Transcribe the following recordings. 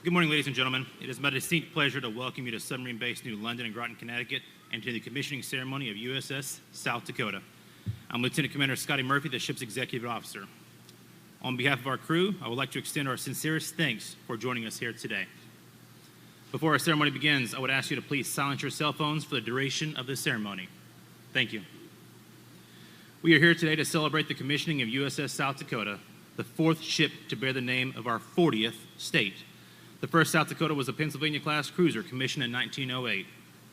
Good morning, ladies and gentlemen. It is my distinct pleasure to welcome you to submarine-based New London and Groton, Connecticut, and to the commissioning ceremony of USS South Dakota. I'm Lieutenant Commander Scotty Murphy, the ship's executive officer. On behalf of our crew, I would like to extend our sincerest thanks for joining us here today. Before our ceremony begins, I would ask you to please silence your cell phones for the duration of the ceremony. Thank you. We are here today to celebrate the commissioning of USS South Dakota, the fourth ship to bear the name of our 40th state. The first South Dakota was a Pennsylvania-class cruiser commissioned in 1908.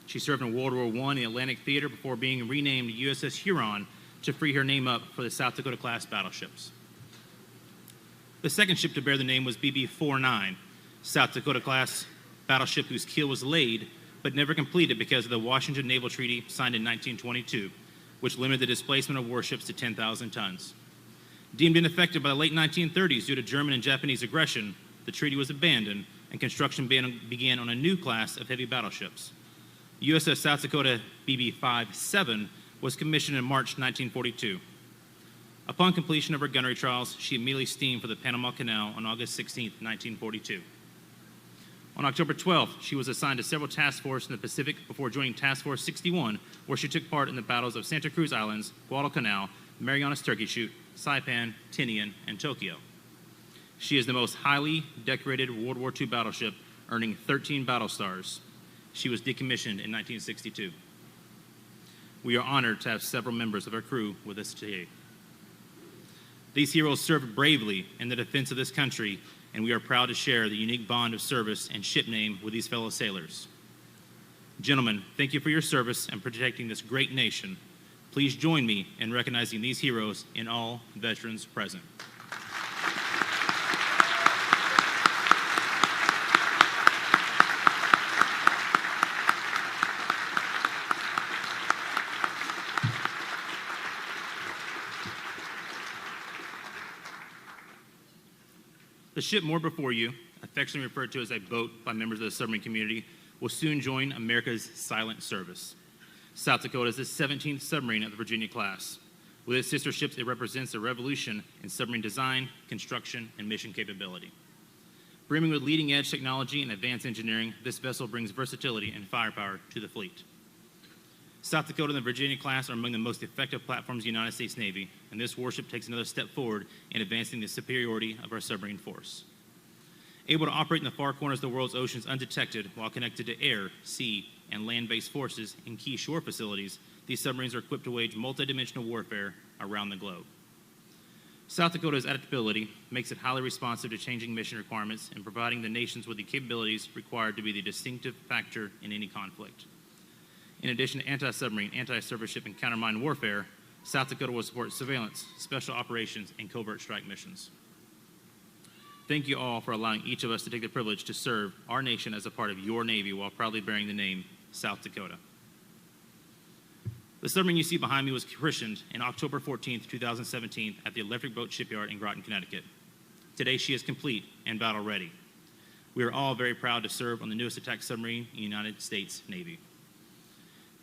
She served in World War I in the Atlantic Theater before being renamed USS Huron to free her name up for the South Dakota-class battleships. The second ship to bear the name was BB-49, South Dakota-class battleship whose keel was laid but never completed because of the Washington Naval Treaty signed in 1922, which limited the displacement of warships to 10,000 tons. Deemed ineffective by the late 1930s due to German and Japanese aggression, the treaty was abandoned and construction began on a new class of heavy battleships. USS South Dakota BB-57 was commissioned in March 1942. Upon completion of her gunnery trials, she immediately steamed for the Panama Canal on August 16, 1942. On October 12th, she was assigned to several task forces in the Pacific before joining Task Force 61, where she took part in the battles of Santa Cruz Islands, Guadalcanal, Marianas Turkey Shoot, Saipan, Tinian, and Tokyo. She is the most highly decorated World War II battleship, earning 13 battle stars. She was decommissioned in 1962. We are honored to have several members of our crew with us today. These heroes served bravely in the defense of this country, and we are proud to share the unique bond of service and ship name with these fellow sailors. Gentlemen, thank you for your service and protecting this great nation. Please join me in recognizing these heroes and all veterans present. The ship moored before you, affectionately referred to as a boat by members of the submarine community, will soon join America's silent service. South Dakota is the 17th submarine of the Virginia class. With its sister ships, it represents a revolution in submarine design, construction, and mission capability. Brimming with leading-edge technology and advanced engineering, this vessel brings versatility and firepower to the fleet. South Dakota and the Virginia class are among the most effective platforms of the United States Navy, and this warship takes another step forward in advancing the superiority of our submarine force. Able to operate in the far corners of the world's oceans undetected while connected to air, sea, and land-based forces in key shore facilities, these submarines are equipped to wage multidimensional warfare around the globe. South Dakota's adaptability makes it highly responsive to changing mission requirements and providing the nations with the capabilities required to be the distinctive factor in any conflict. In addition to anti-submarine, anti-surface ship, and countermine warfare, South Dakota will support surveillance, special operations, and covert strike missions. Thank you all for allowing each of us to take the privilege to serve our nation as a part of your Navy while proudly bearing the name South Dakota. The submarine you see behind me was christened on October 14, 2017 at the Electric Boat Shipyard in Groton, Connecticut. Today she is complete and battle ready. We are all very proud to serve on the newest attack submarine in the United States Navy.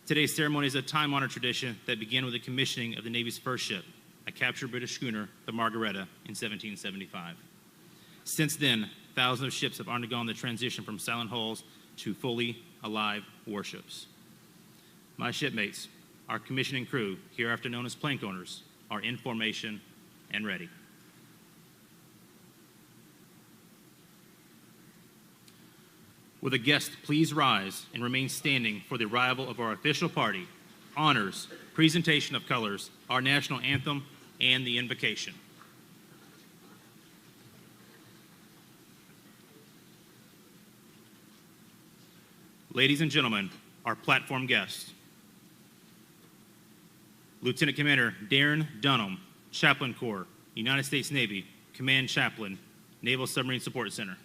Today's ceremony is a time-honored tradition that began with the commissioning of the Navy's first ship, a captured British schooner, the Margaretta, in 1775. Since then, thousands of ships have undergone the transition from silent hulls to fully alive warships. My shipmates, our commissioning crew, hereafter known as plank owners, are in formation and ready. Will the guests please rise and remain standing for the arrival of our official party, honors, presentation of colors, our national anthem, and the invocation. Ladies and gentlemen, our platform guests. Lieutenant Commander Darren Dunham, Chaplain Corps, United States Navy, Command Chaplain, Naval Submarine Support Center.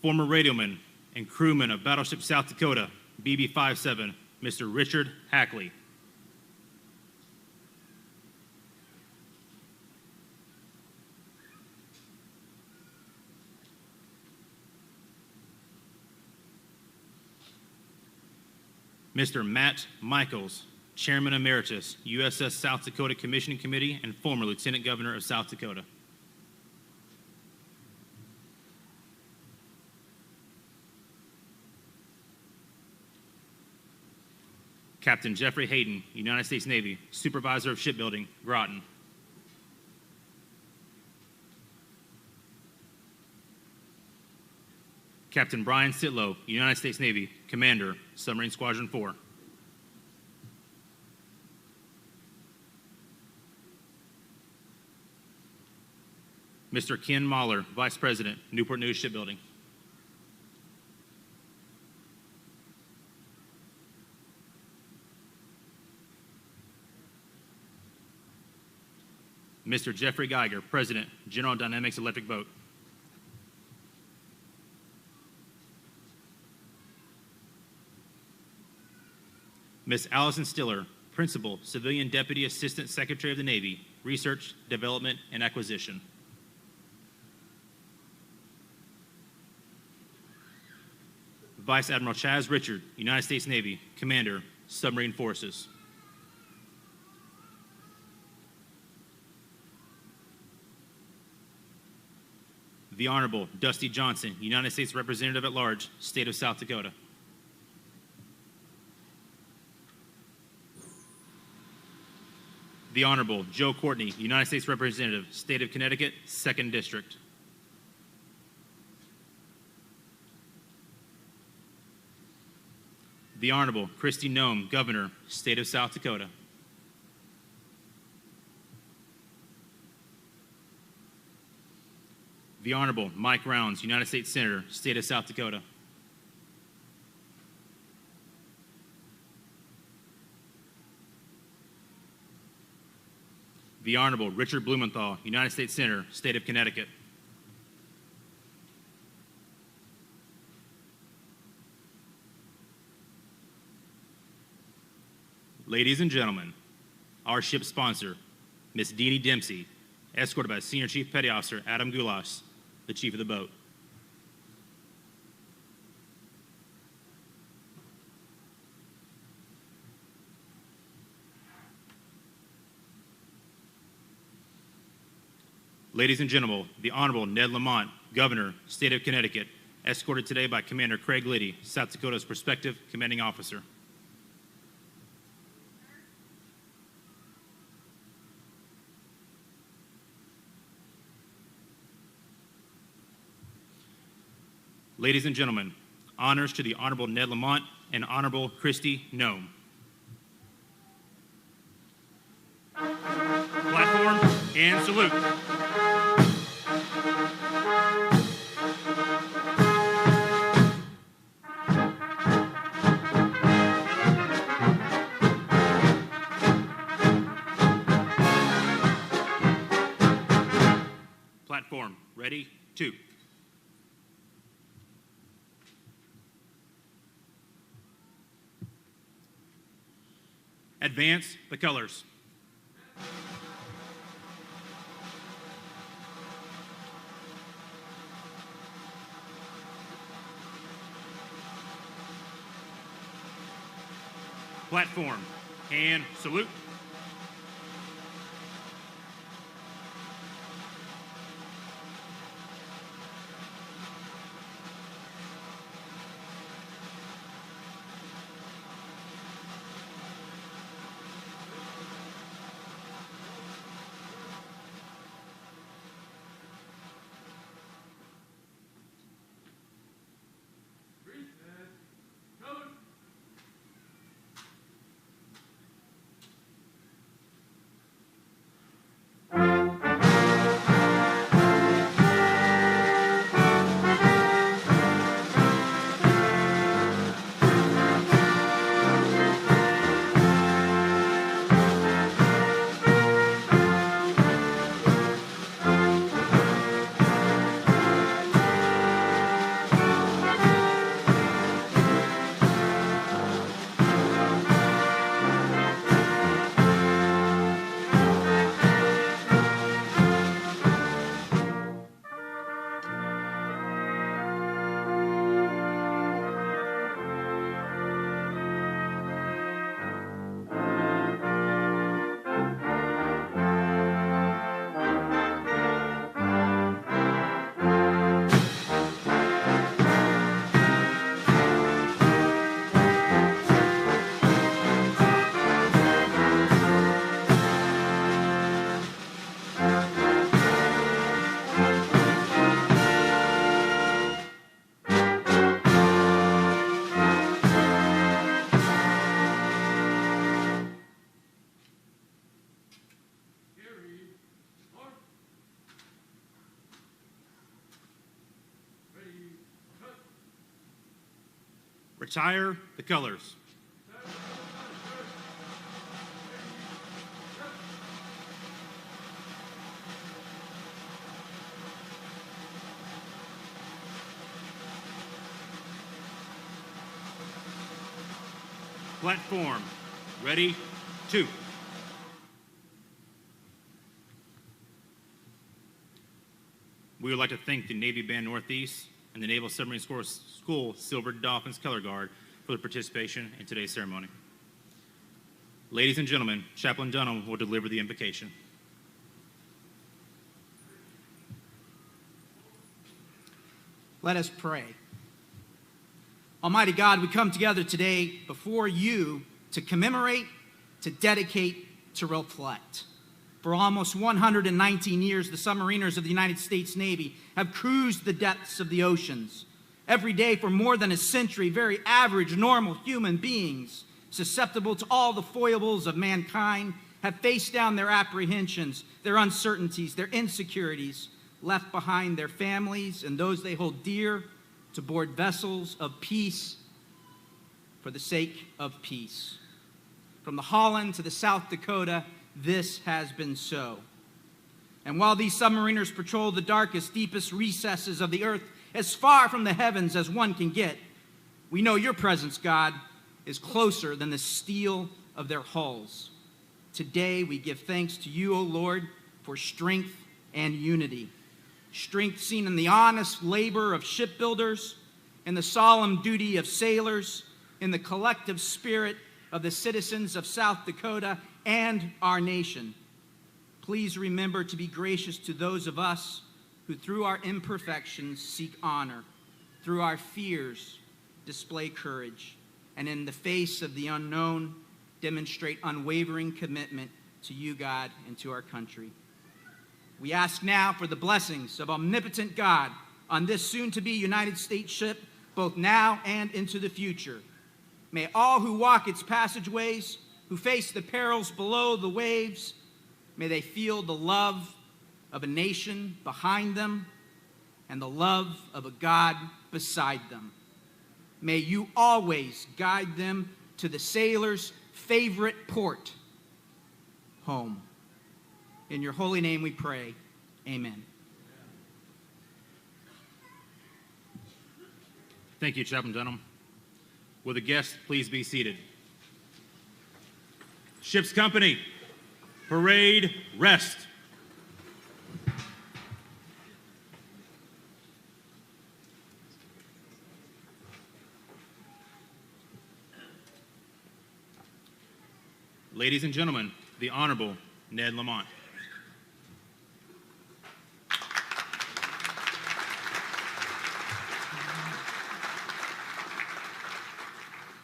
Former radioman and crewman of Battleship South Dakota, BB-57, Mr. Richard Hackley. Mr. Matt Michaels, Chairman Emeritus, USS South Dakota Commissioning Committee and former Lieutenant Governor of South Dakota. Captain Jeffrey Hayden, United States Navy, Supervisor of Shipbuilding, Groton. Captain Brian Sitlow, United States Navy, Commander, Submarine Squadron 4. Mr. Ken Mahler, Vice President, Newport News Shipbuilding. Mr. Jeffrey Geiger, President, General Dynamics Electric Boat. Ms. Allison Stiller, Principal, Civilian Deputy Assistant Secretary of the Navy, Research, Development, and Acquisition. Vice Admiral Chaz Richard, United States Navy, Commander, Submarine Forces. The Honorable Dusty Johnson, United States Representative at Large, State of South Dakota. The Honorable Joe Courtney, United States Representative, State of Connecticut, 2nd District. The Honorable Kristi Noem, Governor, State of South Dakota. The Honorable Mike Rounds, United States Senator, State of South Dakota. The Honorable Richard Blumenthal, United States Senator, State of Connecticut. Ladies and gentlemen, our ship sponsor, Miss Deanie Dempsey, escorted by Senior Chief Petty Officer Adam Gulas, the Chief of the boat. Ladies and gentlemen, the Honorable Ned Lamont, Governor, State of Connecticut, escorted today by Commander Craig Liddy, South Dakota's prospective commanding officer. Ladies and gentlemen, honors to the Honorable Ned Lamont and Honorable Kristi Noem. Platform and salute. Platform, ready, 2. Advance the colors. Platform and salute. Retire the colors. Platform, ready, 2. We would like to thank the Navy Band Northeast and the Naval Submarine School Silver Dolphins Color Guard for their participation in today's ceremony. Ladies and gentlemen, Chaplain Dunham will deliver the invocation. Let us pray. Almighty God, we come together today before you to commemorate, to dedicate, to reflect. For almost 119 years, the submariners of the United States Navy have cruised the depths of the oceans. Every day for more than a century, very average, normal human beings, susceptible to all the foibles of mankind, have faced down their apprehensions, their uncertainties, their insecurities, left behind their families and those they hold dear to board vessels of peace for the sake of peace. From the Holland to the South Dakota, this has been so. And while these submariners patrol the darkest, deepest recesses of the earth, as far from the heavens as one can get, we know your presence, God, is closer than the steel of their hulls. Today we give thanks to you, O Lord, for strength and unity. Strength seen in the honest labor of shipbuilders, in the solemn duty of sailors, in the collective spirit of the citizens of South Dakota and our nation. Please remember to be gracious to those of us who through our imperfections seek honor, through our fears display courage, and in the face of the unknown demonstrate unwavering commitment to you, God, and to our country. We ask now for the blessings of omnipotent God on this soon-to-be United States ship, both now and into the future. May all who walk its passageways, who face the perils below the waves, may they feel the love of a nation behind them and the love of a God beside them. May you always guide them to the sailor's favorite port, home. In your holy name we pray, amen. Thank you, Chaplain Dunham. Will the guests please be seated? Ship's company, parade rest. Ladies and gentlemen, the Honorable Ned Lamont.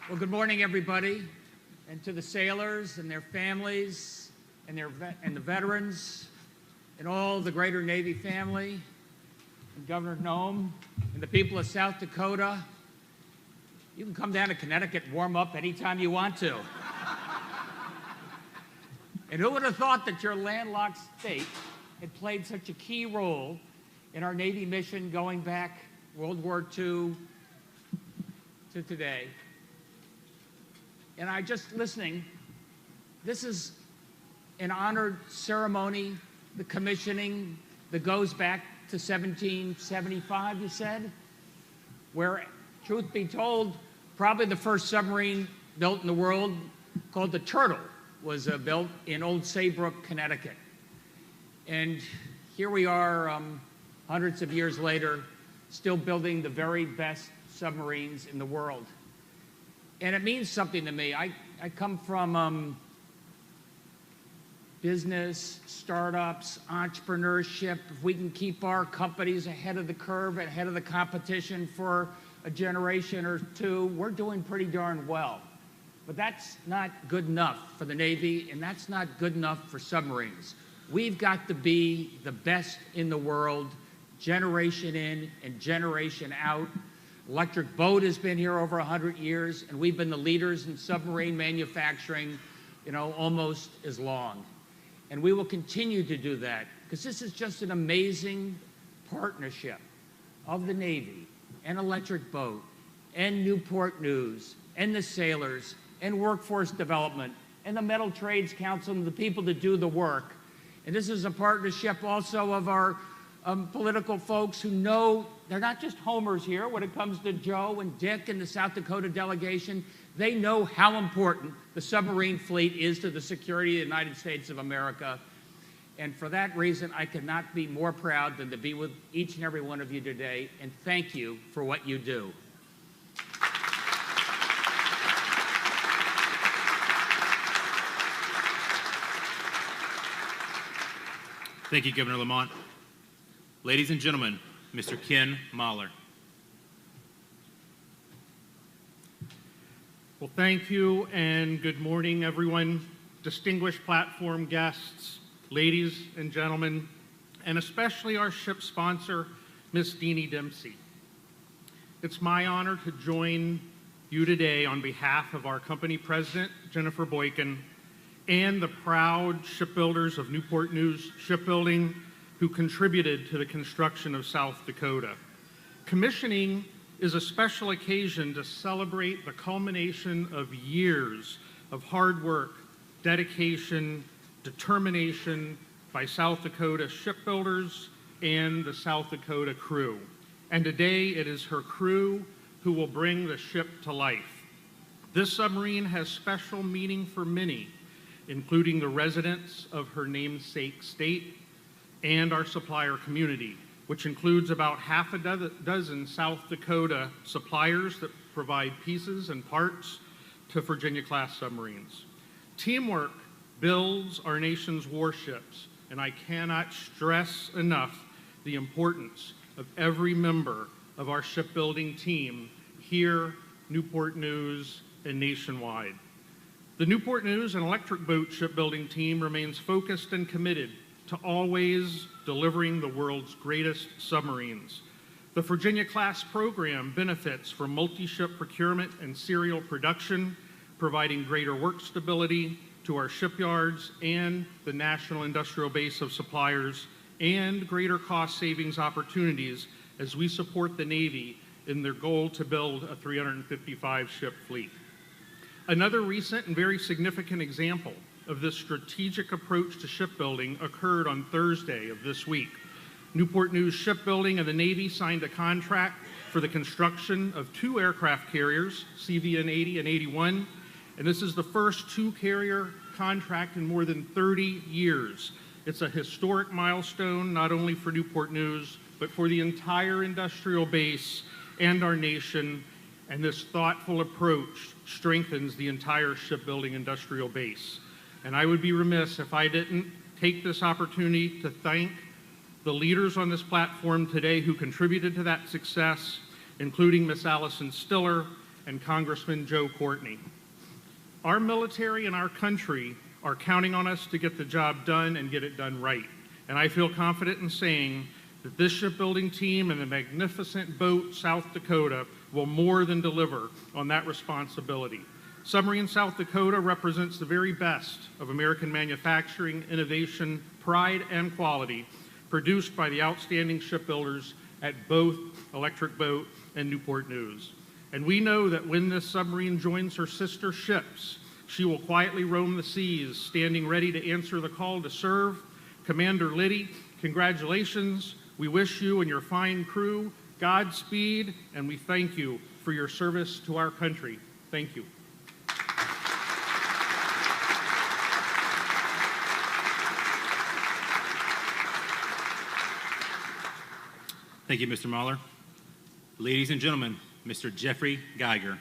Well, good morning, everybody, and to the sailors and their families and the veterans and all the greater Navy family and Governor Noem and the people of South Dakota. You can come down to Connecticut and warm up anytime you want to. And who would have thought that your landlocked state had played such a key role in our Navy mission going back World War II to today? And I just listening, this is an honored ceremony, the commissioning that goes back to 1775, you said, where, truth be told, probably the first submarine built in the world called the Turtle was built in Old Saybrook, Connecticut. And here we are hundreds of years later, still building the very best submarines in the world. And it means something to me. I come from business, startups, entrepreneurship. If we can keep our companies ahead of the curve, ahead of the competition for a generation or two, we're doing pretty darn well. But that's not good enough for the Navy, and that's not good enough for submarines. We've got to be the best in the world, generation in and generation out. Electric Boat has been here over 100 years, and we've been the leaders in submarine manufacturing, almost as long. And we will continue to do that, because this is just an amazing partnership of the Navy and Electric Boat and Newport News and the sailors and workforce development and the Metal Trades Council and the people that do the work. And this is a partnership also of our political folks who know they're not just homers here when it comes to Joe and Dick and the South Dakota delegation. They know how important the submarine fleet is to the security of the United States of America. And for that reason, I could not be more proud than to be with each and every one of you today, and thank you for what you do. Thank you, Governor Lamont. Ladies and gentlemen, Mr. Ken Mahler. Well, thank you, and good morning, everyone, distinguished platform guests, ladies and gentlemen, and especially our ship sponsor, Ms. Deanie Dempsey. It's my honor to join you today on behalf of our company president, Jennifer Boykin, and the proud shipbuilders of Newport News Shipbuilding who contributed to the construction of South Dakota. Commissioning is a special occasion to celebrate the culmination of years of hard work, dedication, determination by South Dakota shipbuilders and the South Dakota crew. And today it is her crew who will bring the ship to life. This submarine has special meaning for many, including the residents of her namesake state and our supplier community, which includes about half a dozen South Dakota suppliers that provide pieces and parts to Virginia-class submarines. Teamwork builds our nation's warships, and I cannot stress enough the importance of every member of our shipbuilding team here, Newport News, and nationwide. The Newport News and Electric Boat shipbuilding team remains focused and committed to always delivering the world's greatest submarines. The Virginia-class program benefits from multi-ship procurement and serial production, providing greater work stability to our shipyards and the national industrial base of suppliers, and greater cost savings opportunities as we support the Navy in their goal to build a 355-ship fleet. Another recent and very significant example of this strategic approach to shipbuilding occurred on Thursday of this week. Newport News Shipbuilding and the Navy signed a contract for the construction of 2 aircraft carriers, CVN-80 and 81, and this is the first 2-carrier contract in more than 30 years. It's a historic milestone not only for Newport News, but for the entire industrial base and our nation, and this thoughtful approach strengthens the entire shipbuilding industrial base. And I would be remiss if I didn't take this opportunity to thank the leaders on this platform today who contributed to that success, including Ms. Allison Stiller and Congressman Joe Courtney. Our military and our country are counting on us to get the job done and get it done right. And I feel confident in saying that this shipbuilding team and the magnificent boat, South Dakota, will more than deliver on that responsibility. Submarine South Dakota represents the very best of American manufacturing, innovation, pride, and quality produced by the outstanding shipbuilders at both Electric Boat and Newport News. And we know that when this submarine joins her sister ships, she will quietly roam the seas, standing ready to answer the call to serve. Commander Liddy, congratulations. We wish you and your fine crew Godspeed, and we thank you for your service to our country. Thank you. Thank you, Mr. Mahler. Ladies and gentlemen, Mr. Jeffrey Geiger.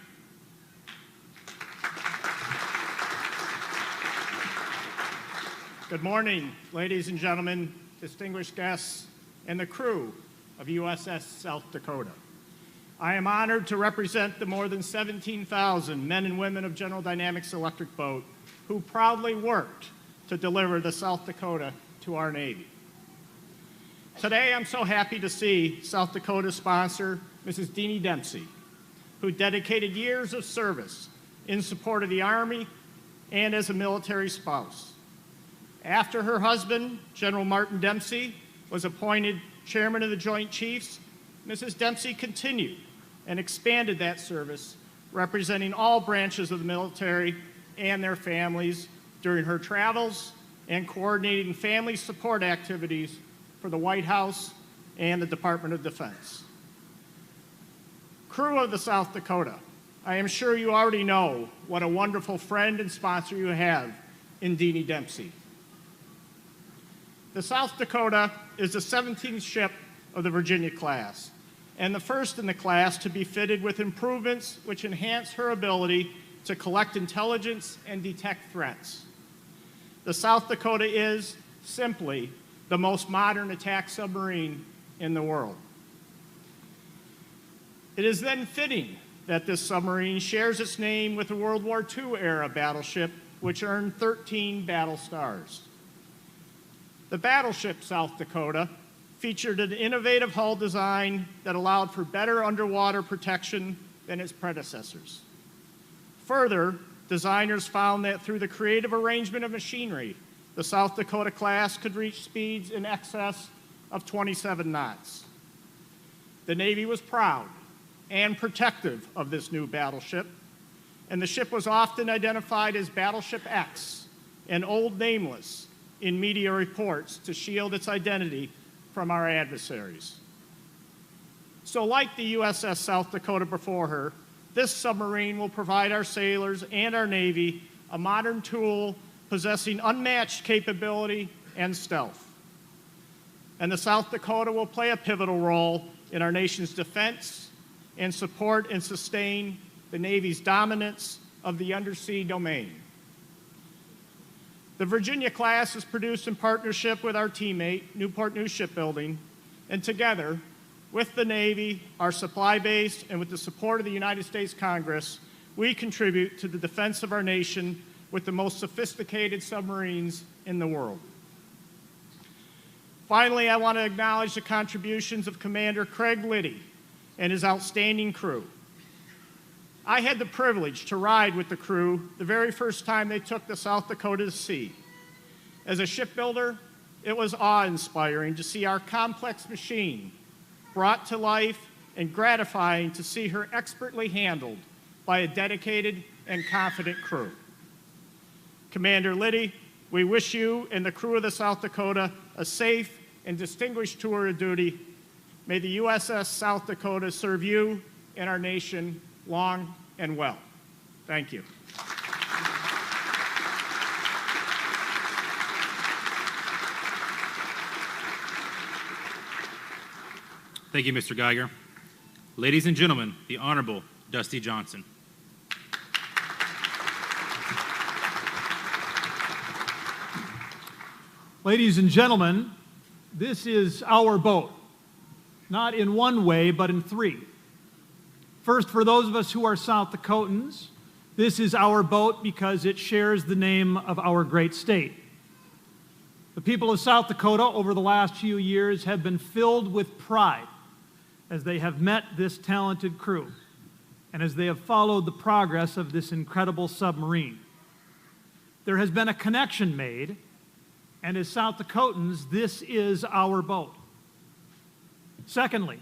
Good morning, ladies and gentlemen, distinguished guests, and the crew of USS South Dakota. I am honored to represent the more than 17,000 men and women of General Dynamics Electric Boat who proudly worked to deliver the South Dakota to our Navy. Today, I'm so happy to see South Dakota sponsor, Mrs. Deanie Dempsey, who dedicated years of service in support of the Army and as a military spouse. After her husband, General Martin Dempsey, was appointed chairman of the Joint Chiefs, Mrs. Dempsey continued and expanded that service, representing all branches of the military and their families during her travels and coordinating family support activities for the White House and the Department of Defense. Crew of the South Dakota, I am sure you already know what a wonderful friend and sponsor you have in Deanie Dempsey. The South Dakota is the 17th ship of the Virginia class, and the first in the class to be fitted with improvements which enhance her ability to collect intelligence and detect threats. The South Dakota is simply the most modern attack submarine in the world. It is then fitting that this submarine shares its name with a World War II era battleship which earned 13 battle stars. The battleship South Dakota featured an innovative hull design that allowed for better underwater protection than its predecessors. Further, designers found that through the creative arrangement of machinery, the South Dakota class could reach speeds in excess of 27 knots. The Navy was proud and protective of this new battleship, and the ship was often identified as Battleship X and Old Nameless in media reports to shield its identity from our adversaries. So like the USS South Dakota before her, this submarine will provide our sailors and our Navy a modern tool possessing unmatched capability and stealth. And the South Dakota will play a pivotal role in our nation's defense and support and sustain the Navy's dominance of the undersea domain. The Virginia class is produced in partnership with our teammate, Newport News Shipbuilding, and together, with the Navy, our supply base, and with the support of the United States Congress, we contribute to the defense of our nation with the most sophisticated submarines in the world. Finally, I want to acknowledge the contributions of Commander Craig Liddy and his outstanding crew. I had the privilege to ride with the crew the very first time they took the South Dakota to sea. As a shipbuilder, it was awe-inspiring to see our complex machine brought to life and gratifying to see her expertly handled by a dedicated and confident crew. Commander Liddy, we wish you and the crew of the South Dakota a safe and distinguished tour of duty. May the USS South Dakota serve you and our nation long and well. Thank you. Thank you, Mr. Geiger. Ladies and gentlemen, the Honorable Dusty Johnson. Ladies and gentlemen, this is our boat, not in one way, but in three. First, for those of us who are South Dakotans, this is our boat because it shares the name of our great state. The people of South Dakota over the last few years have been filled with pride as they have met this talented crew and as they have followed the progress of this incredible submarine. There has been a connection made, and as South Dakotans, this is our boat. Secondly,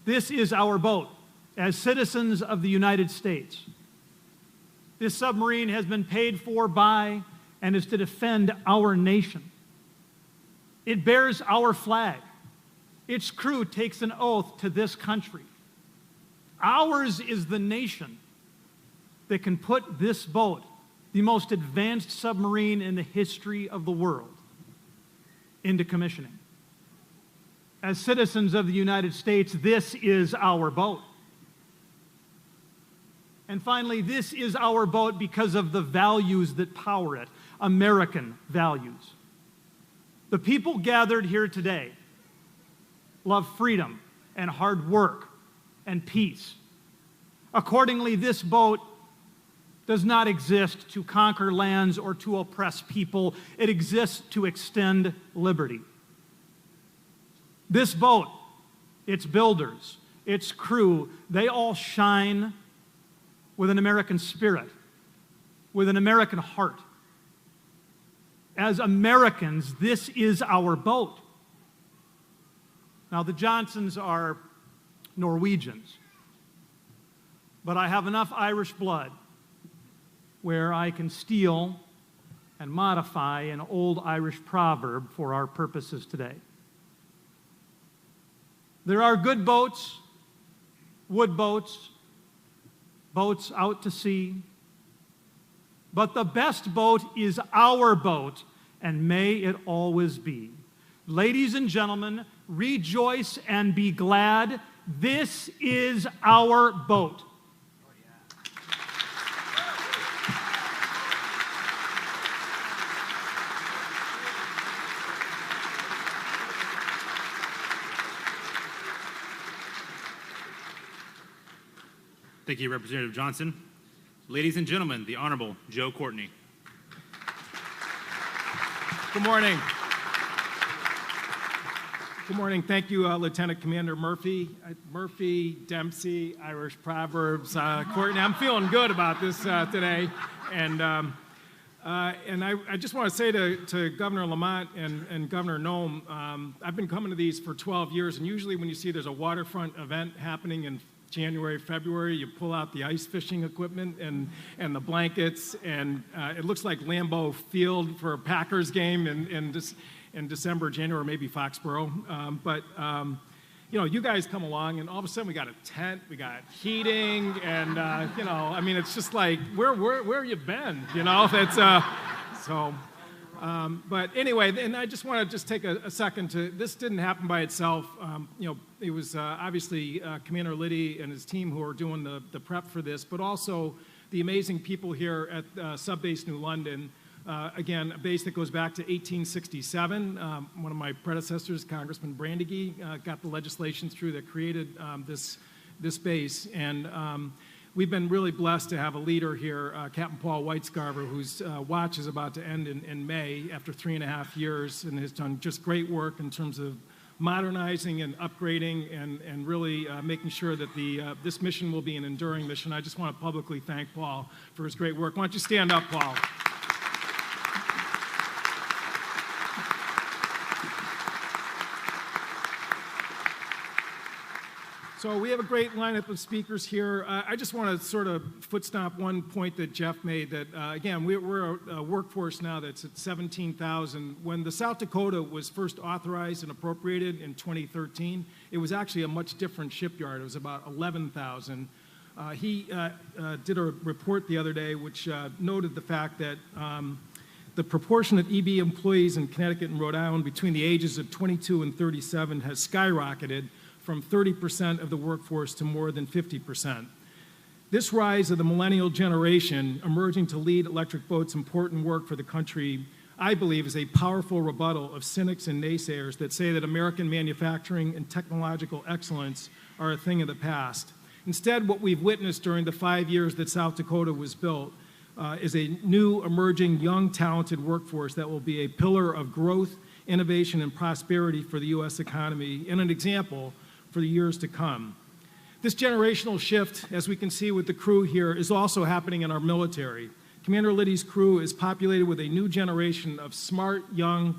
this is our boat as citizens of the United States. This submarine has been paid for by and is to defend our nation. It bears our flag. Its crew takes an oath to this country. Ours is the nation that can put this boat, the most advanced submarine in the history of the world, into commissioning. As citizens of the United States, this is our boat. And finally, this is our boat because of the values that power it, American values. The people gathered here today love freedom and hard work and peace. Accordingly, this boat does not exist to conquer lands or to oppress people. It exists to extend liberty. This boat, its builders, its crew, they all shine with an American spirit, with an American heart. As Americans, this is our boat. Now, the Johnsons are Norwegians, but I have enough Irish blood where I can steal and modify an old Irish proverb for our purposes today. There are good boats, wood boats, boats out to sea, but the best boat is our boat, and may it always be. Ladies and gentlemen, rejoice and be glad. This is our boat. Thank you, Representative Johnson. Ladies and gentlemen, the Honorable Joe Courtney. Good morning. Good morning. Thank you, Lieutenant Commander Murphy. Murphy, Dempsey, Irish Proverbs. Courtney, I'm feeling good about this today. And I just want to say to Governor Lamont and Governor Noem, I've been coming to these for 12 years, and usually when you see there's a waterfront event happening in January, February, you pull out the ice fishing equipment and the blankets, and it looks like Lambeau Field for a Packers game in December, January, maybe Foxborough. But you know, you guys come along, and all of a sudden we got a tent, we got heating, and you know, I mean, it's just like, where you been? You know, that's so. But anyway, and I just want to just take a second to, this didn't happen by itself. You know, it was obviously Commander Liddy and his team who are doing the prep for this, but also the amazing people here at Subbase New London. Again, a base that goes back to 1867. One of my predecessors, Congressman Brandegie, got the legislation through that created this base. And we've been really blessed to have a leader here, Captain Paul Whitescarver, whose watch is about to end in May after 3.5 years, and has done just great work in terms of modernizing and upgrading and really making sure that this mission will be an enduring mission. I just want to publicly thank Paul for his great work. Why don't you stand up, Paul? So we have a great lineup of speakers here. I just want to sort of foot stomp one point that Jeff made, that again, we're a workforce now that's at 17,000. When the South Dakota was first authorized and appropriated in 2013, it was actually a much different shipyard. It was about 11,000. He did a report the other day which noted the fact that the proportion of EB employees in Connecticut and Rhode Island between the ages of 22 and 37 has skyrocketed from 30% of the workforce to more than 50%. This rise of the millennial generation emerging to lead Electric Boat's important work for the country, I believe, is a powerful rebuttal of cynics and naysayers that say that American manufacturing and technological excellence are a thing of the past. Instead, what we've witnessed during the 5 years that South Dakota was built is a new, emerging, young, talented workforce that will be a pillar of growth, innovation, and prosperity for the U.S. economy, and an example for the years to come. This generational shift, as we can see with the crew here, is also happening in our military. Commander Liddy's crew is populated with a new generation of smart, young,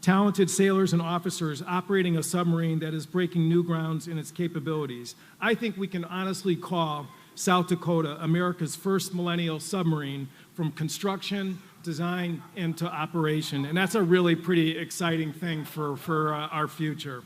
talented sailors and officers operating a submarine that is breaking new grounds in its capabilities. I think we can honestly call South Dakota America's first millennial submarine, from construction, design, into operation. And that's a really pretty exciting thing for our future.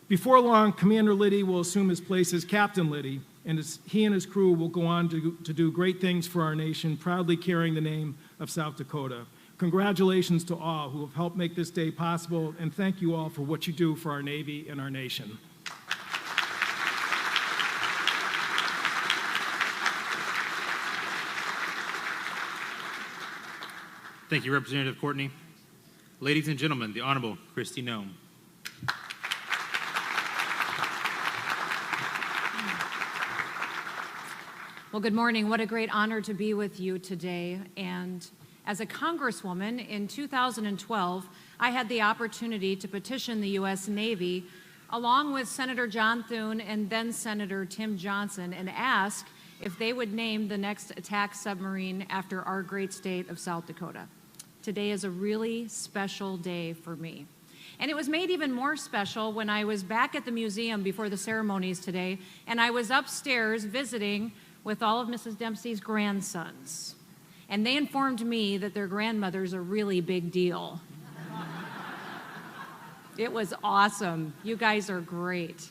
Before long, Commander Liddy will assume his place as Captain Liddy, and he and his crew will go on to do great things for our nation, proudly carrying the name of South Dakota. Congratulations to all who have helped make this day possible, and thank you all for what you do for our Navy and our nation. Thank you, Representative Courtney. Ladies and gentlemen, the Honorable Kristi Noem. Well, good morning. What a great honor to be with you today. And as a Congresswoman in 2012, I had the opportunity to petition the U.S. Navy along with Senator John Thune and then Senator Tim Johnson and ask if they would name the next attack submarine after our great state of South Dakota. Today is a really special day for me. And it was made even more special when I was back at the museum before the ceremonies today, and I was upstairs visiting with all of Mrs. Dempsey's grandsons. And they informed me that their grandmother's a really big deal. It was awesome. You guys are great.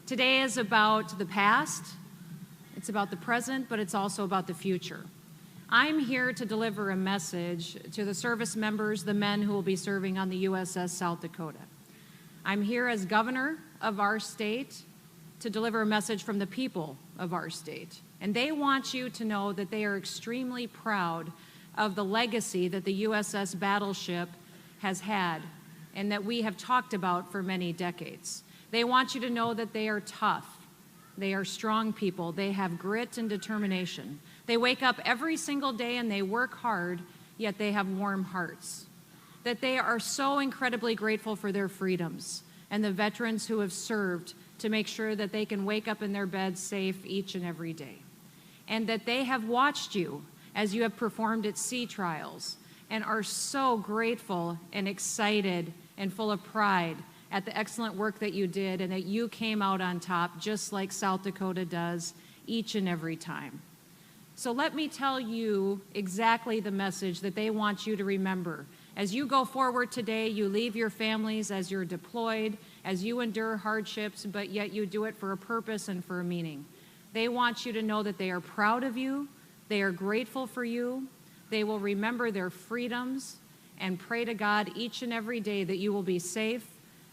Today is about the past, it's about the present, but it's also about the future. I'm here to deliver a message to the service members, the men who will be serving on the USS South Dakota. I'm here as governor of our state to deliver a message from the people of our state. And they want you to know that they are extremely proud of the legacy that the USS Battleship has had and that we have talked about for many decades. They want you to know that they are tough. They are strong people. They have grit and determination. They wake up every single day and they work hard, yet they have warm hearts. That they are so incredibly grateful for their freedoms and the veterans who have served to make sure that they can wake up in their beds safe each and every day. And that they have watched you as you have performed at sea trials and are so grateful and excited and full of pride at the excellent work that you did and that you came out on top just like South Dakota does each and every time. So let me tell you exactly the message that they want you to remember. As you go forward today, you leave your families as you're deployed, as you endure hardships, but yet you do it for a purpose and for a meaning. They want you to know that they are proud of you, they are grateful for you, they will remember their freedoms, and pray to God each and every day that you will be safe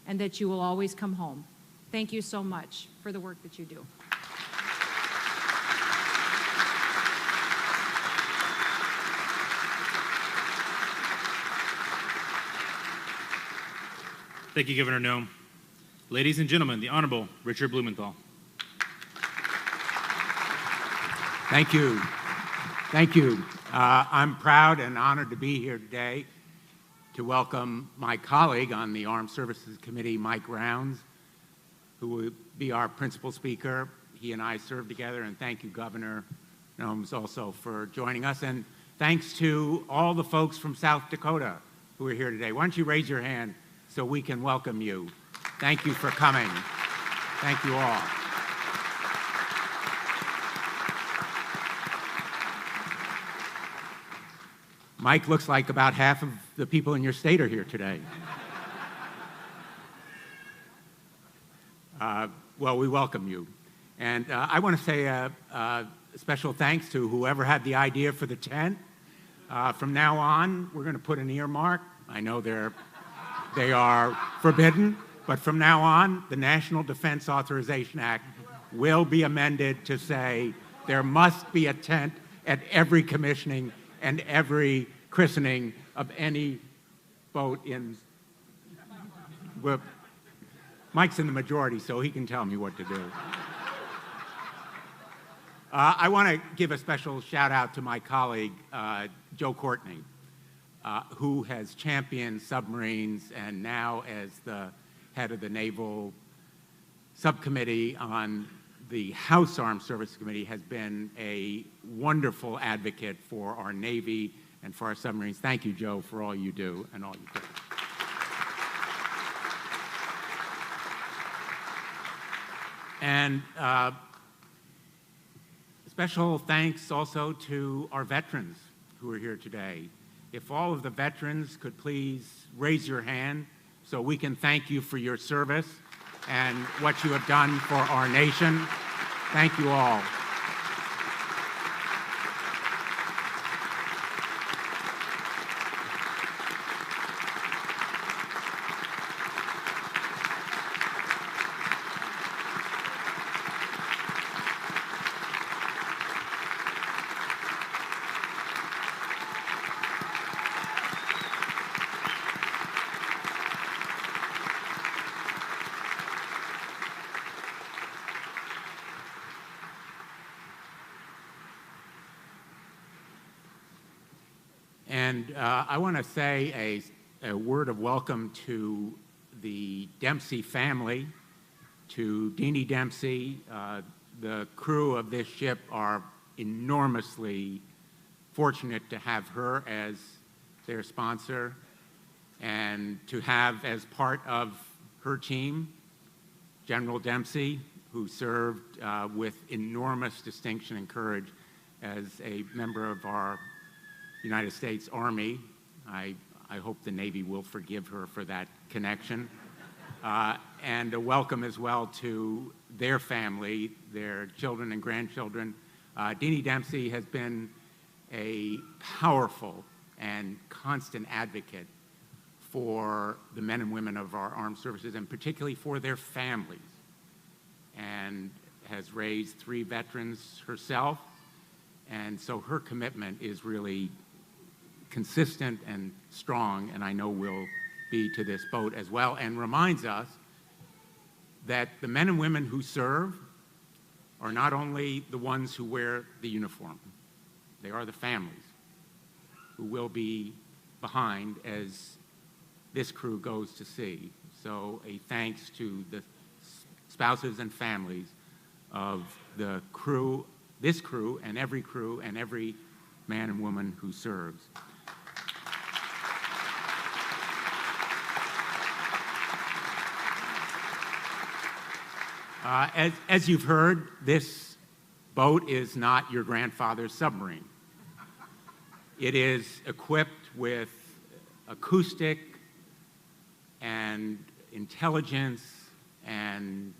and that you will always come home. Thank you so much for the work that you do. Thank you, Governor Noem. Ladies and gentlemen, the Honorable Richard Blumenthal. Thank you. Thank you. I'm proud and honored to be here today to welcome my colleague on the Armed Services Committee, Mike Rounds, who will be our principal speaker. He and I served together, and thank you, Governor Noem, also for joining us. And thanks to all the folks from South Dakota who are here today. Why don't you raise your hand so we can welcome you. Thank you for coming. Thank you all. Mike, looks like about half of the people in your state are here today. Well, we welcome you. And I want to say a special thanks to whoever had the idea for the tent. From now on, we're going to put an earmark. I know they are forbidden, but from now on, the National Defense Authorization Act will be amended to say there must be a tent at every commissioning and every christening of any boat in. Well, Mike's in the majority, so he can tell me what to do. I want to give a special shout out to my colleague, Joe Courtney, who has championed submarines and now as the head of the Naval Subcommittee on the House Armed Services Committee has been a wonderful advocate for our Navy and for our submarines. Thank you, Joe, for all you do and all you do. And special thanks also to our veterans who are here today. If all of the veterans could please raise your hand so we can thank you for your service and what you have done for our nation. Thank you all. And I want to say a word of welcome to the Dempsey family, to Deanie Dempsey. The crew of this ship are enormously fortunate to have her as their sponsor and to have as part of her team General Dempsey, who who served with enormous distinction and courage as a member of our United States Army. I hope the Navy will forgive her for that connection. And a welcome as well to their family, their children and grandchildren. Deanie Dempsey has been a powerful and constant advocate for the men and women of our armed services, and particularly for their families, and has raised 3 veterans herself. And so her commitment is really consistent and strong, and I know will be to this boat as well, and reminds us that the men and women who serve are not only the ones who wear the uniform, they are the families who will be behind as this crew goes to sea. So a thanks to the spouses and families of the crew, this crew and every man and woman who serves. As you've heard, this boat is not your grandfather's submarine. It is equipped with acoustic and intelligence and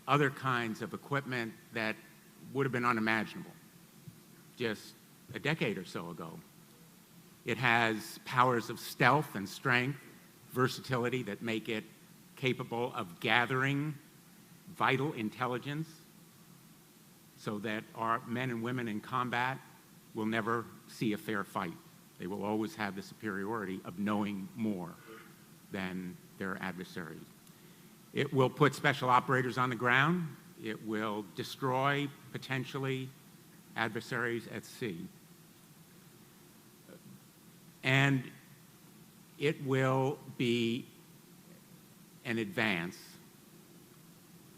other kinds of equipment that would have been unimaginable just a decade or so ago. It has powers of stealth and strength, versatility that make it capable of gathering vital intelligence so that our men and women in combat will never see a fair fight. They will always have the superiority of knowing more than their adversaries. It will put special operators on the ground. It will destroy, potentially, adversaries at sea. And it will be an advance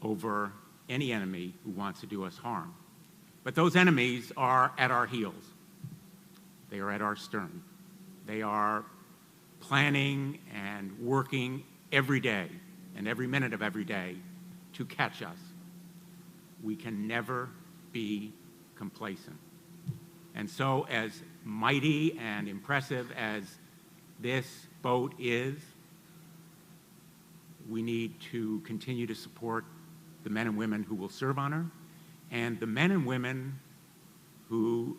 over any enemy who wants to do us harm. But those enemies are at our heels. They are at our stern. They are planning and working every day and every minute of every day to catch us. We can never be complacent. And so, as mighty and impressive as this boat is, we need to continue to support the men and women who will serve on her, and the men and women who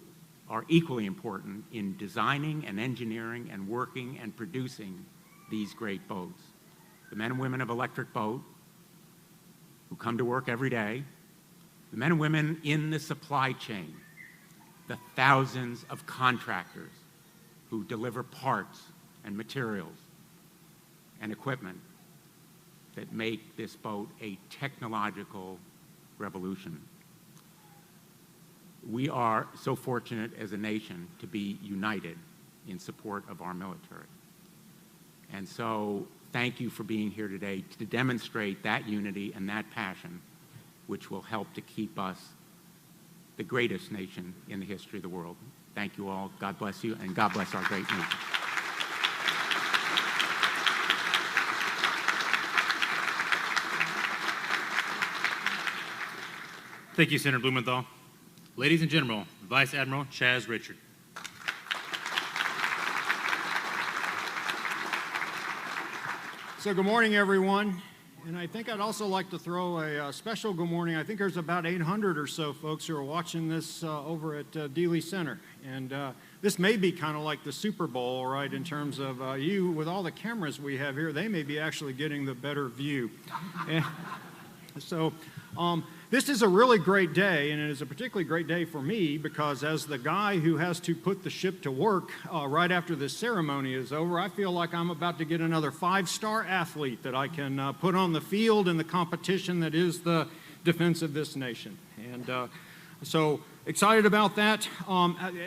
are equally important in designing and engineering and working and producing these great boats. The men and women of Electric Boat, who come to work every day, the men and women in the supply chain, the thousands of contractors who deliver parts and materials and equipment that make this boat a technological revolution. We are so fortunate as a nation to be united in support of our military. And so thank you for being here today to demonstrate that unity and that passion, which will help to keep us the greatest nation in the history of the world. Thank you all. God bless you, and God bless our great nation. Thank you, Senator Blumenthal. Ladies and gentlemen, Vice Admiral Chaz Richard. So good morning, everyone. And I think I'd also like to throw a special good morning. I think there's about 800 or so folks who are watching this over at Dealey Center. And this may be kind of like the Super Bowl, right, in terms of you, with all the cameras we have here, they may be actually getting the better view. So this is a really great day, and it is a particularly great day for me because as the guy who has to put the ship to work right after this ceremony is over, I feel like I'm about to get another 5-star athlete that I can put on the field in the competition that is the defense of this nation. And so excited about that.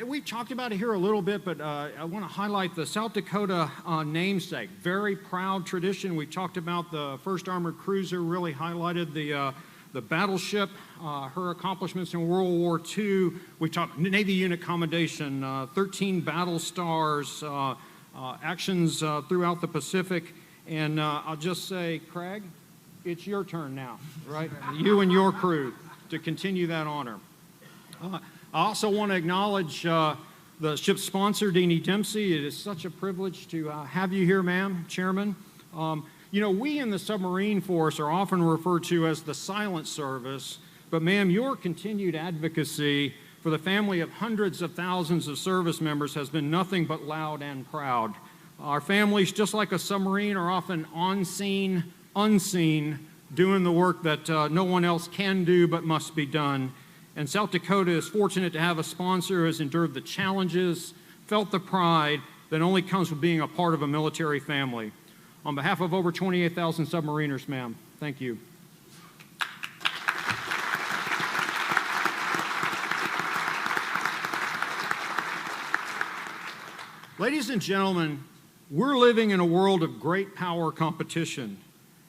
We've talked about it here a little bit, but I want to highlight the South Dakota namesake. Very proud tradition. We talked about the 1st Armored Cruiser, really highlighted the battleship, her accomplishments in World War II. We talked Navy unit commendation, 13 battle stars, actions throughout the Pacific. And I'll just say, Craig, it's your turn now, right? You and your crew to continue that honor. I also want to acknowledge the ship's sponsor, Deanie Dempsey. It is such a privilege to have you here, ma'am, Chairman. You know, we in the submarine force are often referred to as the silent service, but ma'am, your continued advocacy for the family of hundreds of thousands of service members has been nothing but loud and proud. Our families, just like a submarine, are often on scene, unseen, doing the work that no one else can do but must be done. And South Dakota is fortunate to have a sponsor who has endured the challenges, felt the pride that only comes with being a part of a military family. On behalf of over 28,000 submariners, ma'am, thank you. Ladies and gentlemen, we're living in a world of great power competition,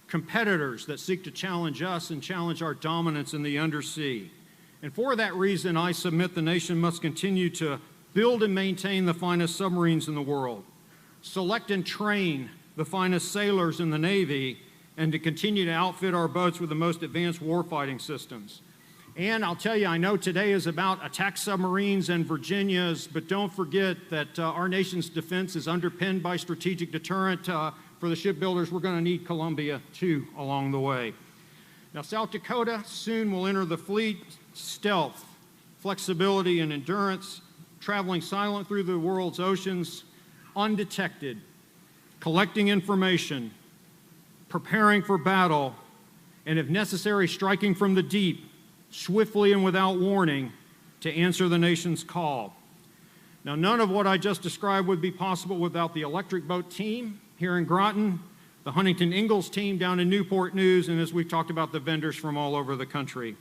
competitors that seek to challenge us and challenge our dominance in the undersea. And for that reason, I submit the nation must continue to build and maintain the finest submarines in the world, select and train the finest sailors in the Navy, and to continue to outfit our boats with the most advanced warfighting systems. And I'll tell you, I know today is about attack submarines and Virginias, but don't forget that our nation's defense is underpinned by strategic deterrent. For the shipbuilders, we're going to need Columbia, too, along the way. Now, South Dakota soon will enter the fleet. Stealth, flexibility, and endurance, traveling silent through the world's oceans, undetected, collecting information, preparing for battle, and if necessary, striking from the deep, swiftly and without warning, to answer the nation's call. Now, none of what I just described would be possible without the Electric Boat team here in Groton, the Huntington Ingalls team down in Newport News, and as we've talked about, the vendors from all over the country.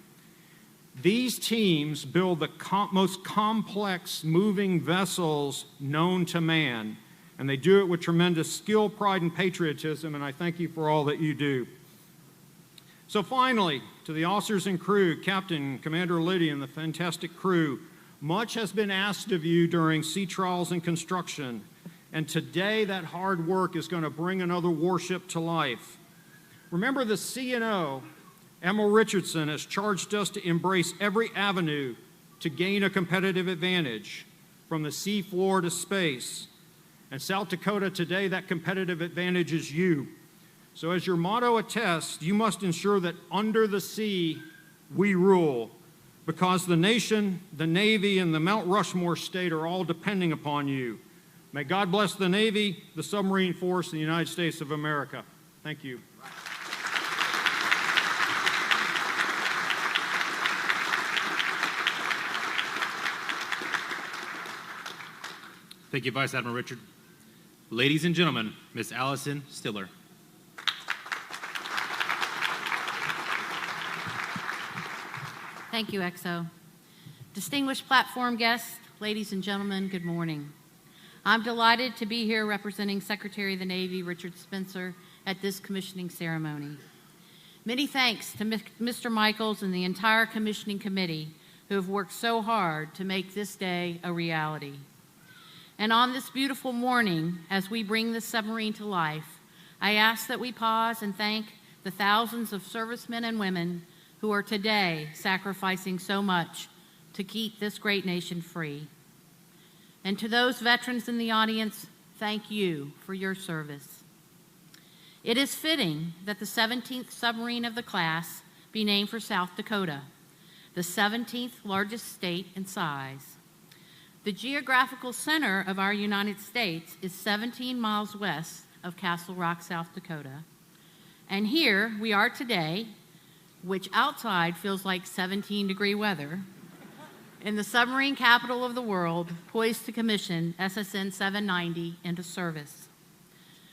These teams build the most complex moving vessels known to man, and they do it with tremendous skill, pride, and patriotism, and I thank you for all that you do. So finally, to the officers and crew, Captain, Commander Liddy, and the fantastic crew, much has been asked of you during sea trials and construction, and today that hard work is going to bring another warship to life. Remember, the CNO, Admiral Richardson, has charged us to embrace every avenue to gain a competitive advantage, from the sea floor to space. And South Dakota today, that competitive advantage is you. So as your motto attests, you must ensure that under the sea we rule, because the nation, the Navy, and the Mount Rushmore state are all depending upon you. May God bless the Navy, the submarine force, and the United States of America. Thank you. Thank you, Vice Admiral Richard. Ladies and gentlemen, Ms. Allison Stiller. Thank you, EXO. Distinguished platform guests, ladies and gentlemen, good morning. I'm delighted to be here representing Secretary of the Navy Richard Spencer at this commissioning ceremony. Many thanks to Mr. Michaels and the entire commissioning committee who have worked so hard to make this day a reality. And on this beautiful morning, as we bring this submarine to life, I ask that we pause and thank the thousands of servicemen and women who are today sacrificing so much to keep this great nation free. And to those veterans in the audience, thank you for your service. It is fitting that the 17th submarine of the class be named for South Dakota, the 17th largest state in size. The geographical center of our United States is 17 miles west of Castle Rock, South Dakota. And here we are today, which outside feels like 17-degree weather, in the submarine capital of the world, poised to commission SSN 790 into service.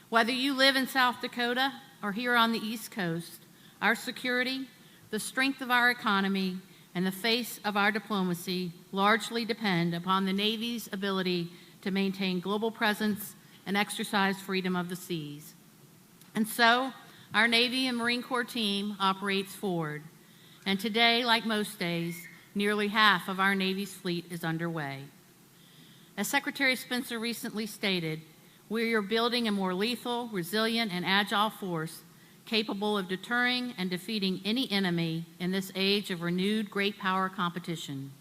Whether you live in South Dakota or here on the East Coast, our security, the strength of our economy, and the face of our diplomacy largely depend upon the Navy's ability to maintain global presence and exercise freedom of the seas. And so, our Navy and Marine Corps team operates forward. And today, like most days, nearly half of our Navy's fleet is underway. As Secretary Spencer recently stated, we are building a more lethal, resilient, and agile force capable of deterring and defeating any enemy in this age of renewed great power competition.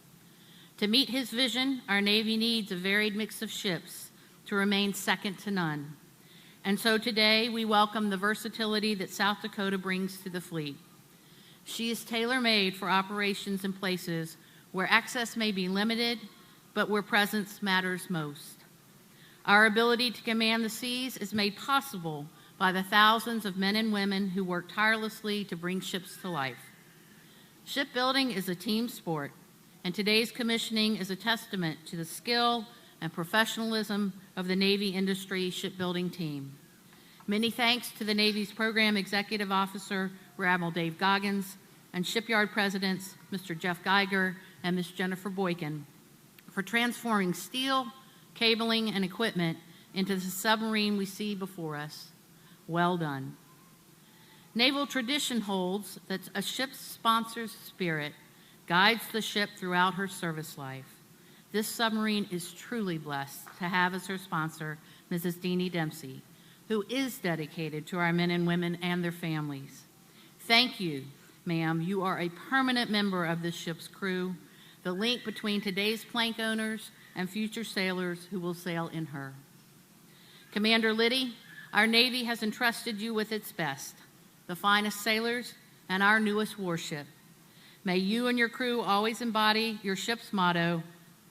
To meet his vision, our Navy needs a varied mix of ships to remain second to none. And so today, we welcome the versatility that South Dakota brings to the fleet. She is tailor-made for operations in places where access may be limited, but where presence matters most. Our ability to command the seas is made possible by the thousands of men and women who work tirelessly to bring ships to life. Shipbuilding is a team sport, and today's commissioning is a testament to the skill and professionalism of the Navy industry shipbuilding team. Many thanks to the Navy's Program Executive Officer, Rear Admiral Dave Goggins, and shipyard presidents, Mr. Jeff Geiger and Ms. Jennifer Boykin, for transforming steel, cabling, and equipment into the submarine we see before us. Well done. Naval tradition holds that a ship's sponsor's spirit guides the ship throughout her service life. This submarine is truly blessed to have as her sponsor Mrs. Deanie Dempsey, who is dedicated to our men and women and their families. Thank you, ma'am. You are a permanent member of this ship's crew, the link between today's plank owners and future sailors who will sail in her. Commander Liddy, our Navy has entrusted you with its best, the finest sailors and our newest warship. May you and your crew always embody your ship's motto,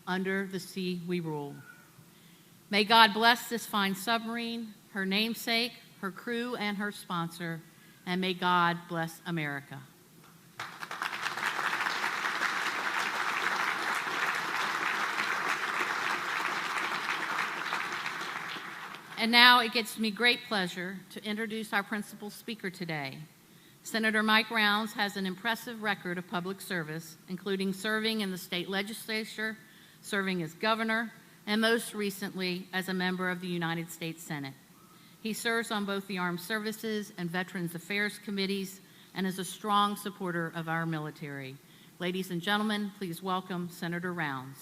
"Under the sea we rule." May God bless this fine submarine, her namesake, her crew, and her sponsor, and may God bless America. And now it gives me great pleasure to introduce our principal speaker today. Senator Mike Rounds has an impressive record of public service, including serving in the state legislature, serving as governor, and most recently as a member of the United States Senate. He serves on both the Armed Services and Veterans Affairs committees and is a strong supporter of our military. Ladies and gentlemen, please welcome Senator Rounds.